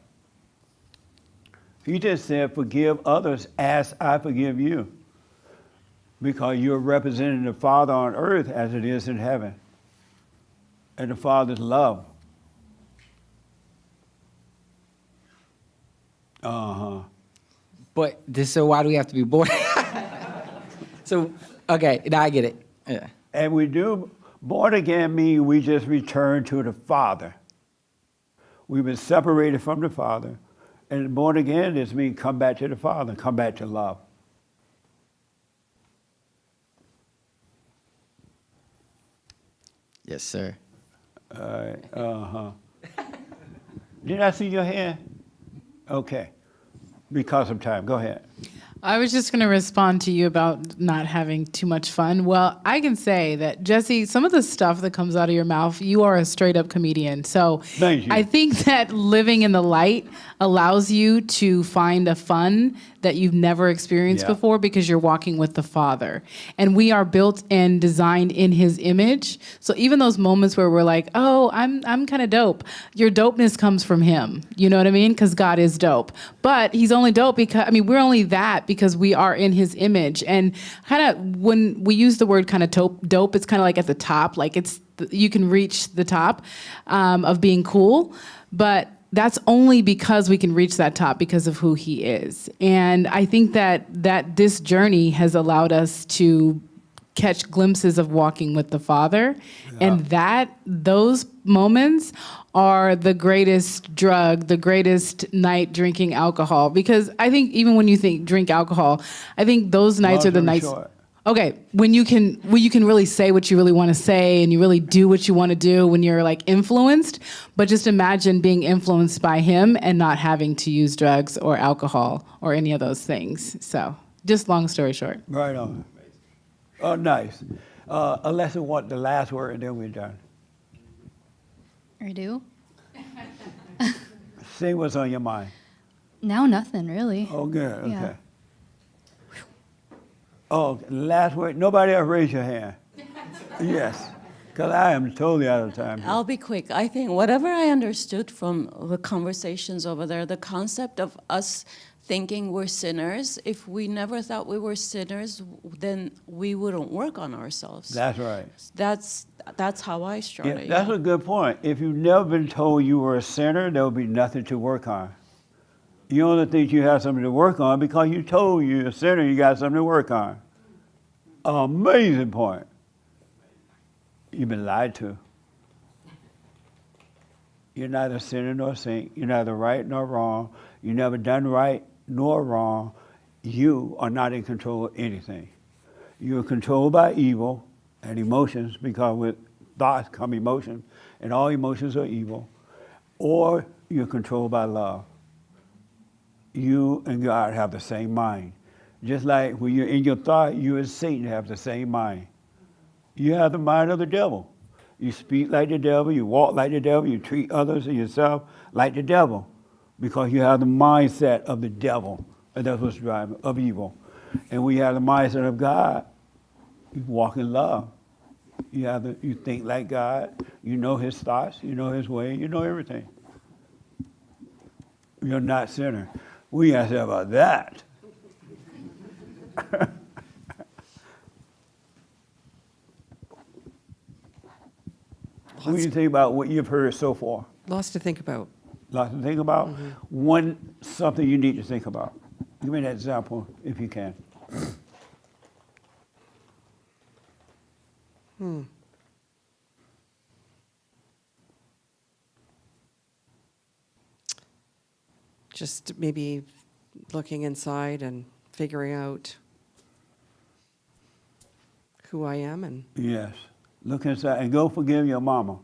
A: He just said, forgive others as I forgive you. Because you're representing the Father on earth as it is in heaven. And the Father's love. Uh-huh.
S: But so why do we have to be born? So, okay, now I get it. Yeah.
A: And we do, born again means we just return to the Father. We've been separated from the Father. And born again just means come back to the Father, come back to love.
S: Yes, sir.
A: All right, uh-huh. Did I see your hand? Okay. Because of time, go ahead.
F: I was just going to respond to you about not having too much fun. Well, I can say that, Jesse, some of the stuff that comes out of your mouth, you are a straight up comedian. So
A: Thank you.
F: I think that living in the light allows you to find a fun that you've never experienced
A: Yeah.
F: before because you're walking with the Father. And we are built and designed in his image. So even those moments where we're like, oh, I'm kind of dope, your dopeness comes from him. You know what I mean? Because God is dope. But he's only dope because, I mean, we're only that because we are in his image. And kind of when we use the word kind of dope, it's kind of like at the top, like you can reach the top of being cool. But that's only because we can reach that top because of who he is. And I think that this journey has allowed us to catch glimpses of walking with the Father. And those moments are the greatest drug, the greatest night drinking alcohol. Because I think even when you drink alcohol, I think those nights are the nights.
A: Short.
F: Okay, when you can really say what you really want to say and you really do what you want to do when you're like influenced, but just imagine being influenced by him and not having to use drugs or alcohol or any of those things. So just long story short.
A: Right on. Oh, nice. Unless you want the last word and then we're done.
K: I do.
A: Say what's on your mind.
K: Now nothing really.
A: Oh, good, okay.
K: Yeah.
A: Oh, last word. Nobody else raise your hand. Yes, because I am totally out of time.
N: I'll be quick. I think whatever I understood from the conversations over there, the concept of us thinking we're sinners, if we never thought we were sinners, then we wouldn't work on ourselves.
A: That's right.
N: That's how I started.
A: Yeah, that's a good point. If you've never been told you were a sinner, there will be nothing to work on. You only think you have something to work on because you told you're a sinner, you got something to work on. Amazing point. You've been lied to. You're neither sinner nor saint. You're neither right nor wrong. You've never done right nor wrong. You are not in control of anything. You're controlled by evil and emotions, because with thoughts come emotions, and all emotions are evil. Or you're controlled by love. You and God have the same mind. Just like when you're in your thought, you and Satan have the same mind. You have the mind of the devil. You speak like the devil, you walk like the devil, you treat others and yourself like the devil, because you have the mindset of the devil, and that's what's driving, of evil. And we have the mindset of God, you walk in love. You think like God. You know His thoughts. You know His way. You know everything. You're not sinner. We asked about that. What do you think about what you've heard so far?
I: Lots to think about.
A: Lots to think about. Something you need to think about. Give me an example if you can.
I: Just maybe looking inside and figuring out who I am, and
A: Yes. Look inside and go forgive your mama.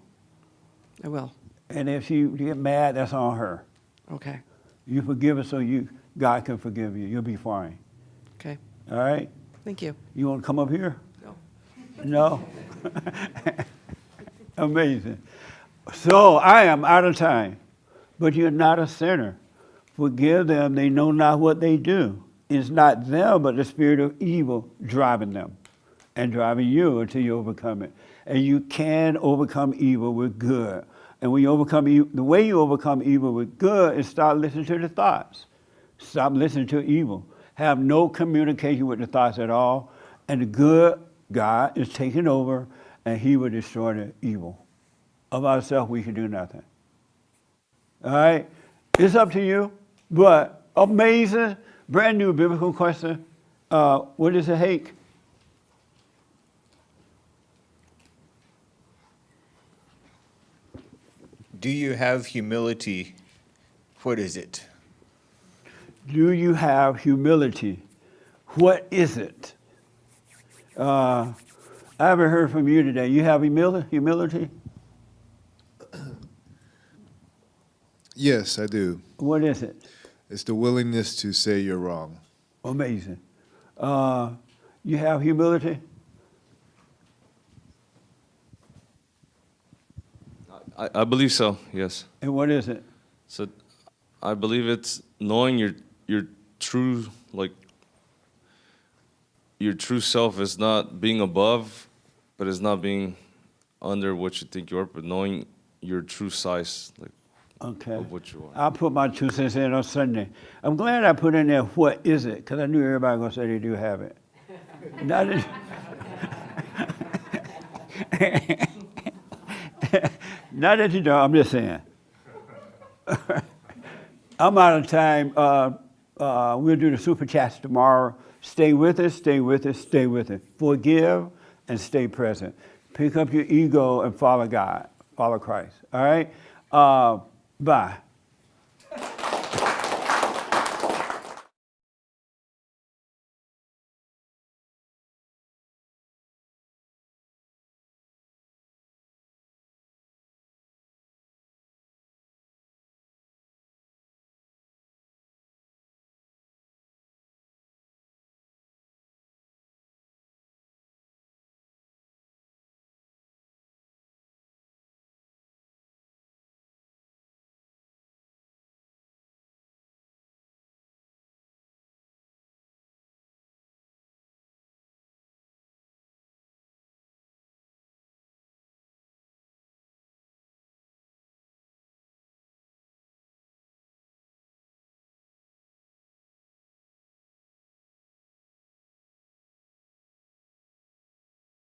I: I will.
A: And if she get mad, that's on her.
I: Okay.
A: You forgive her so God can forgive you. You'll be fine.
I: Okay.
A: All right?
I: Thank you.
A: You want to come up here?
I: No.
A: No? Amazing. So I am out of time, but you're not a sinner. Forgive them. They know not what they do. It's not them, but the spirit of evil driving them and driving you until you overcome it. And you can overcome evil with good. And when you overcome evil, the way you overcome evil with good is start listening to the thoughts. Stop listening to evil. Have no communication with the thoughts at all. And the good God is taking over, and He will destroy the evil. Of ourselves, we can do nothing. All right? It's up to you. But amazing, brand new biblical question. What is a hate?
X: Do you have humility? What is it?
A: Do you have humility? What is it? I haven't heard from you today. You have humility?
H: Yes, I do.
A: What is it?
H: It's the willingness to say you're wrong.
A: Amazing. You have humility?
E: I believe so, yes.
A: And what is it?
E: So I believe it's knowing your true, like, your true self is not being above, but it's not being under what you think you are, but knowing your true size, like, of what you are.
A: I'll put my 2 cents in on Sunday. I'm glad I put in there, what is it? Because I knew everybody was going to say they do have it. Not that, not that you don't, I'm just saying. I'm out of time. We'll do the super chats tomorrow. Stay with us, stay with us, stay with us. Forgive and stay present. Pick up your ego and follow God, follow Christ. All right? Bye.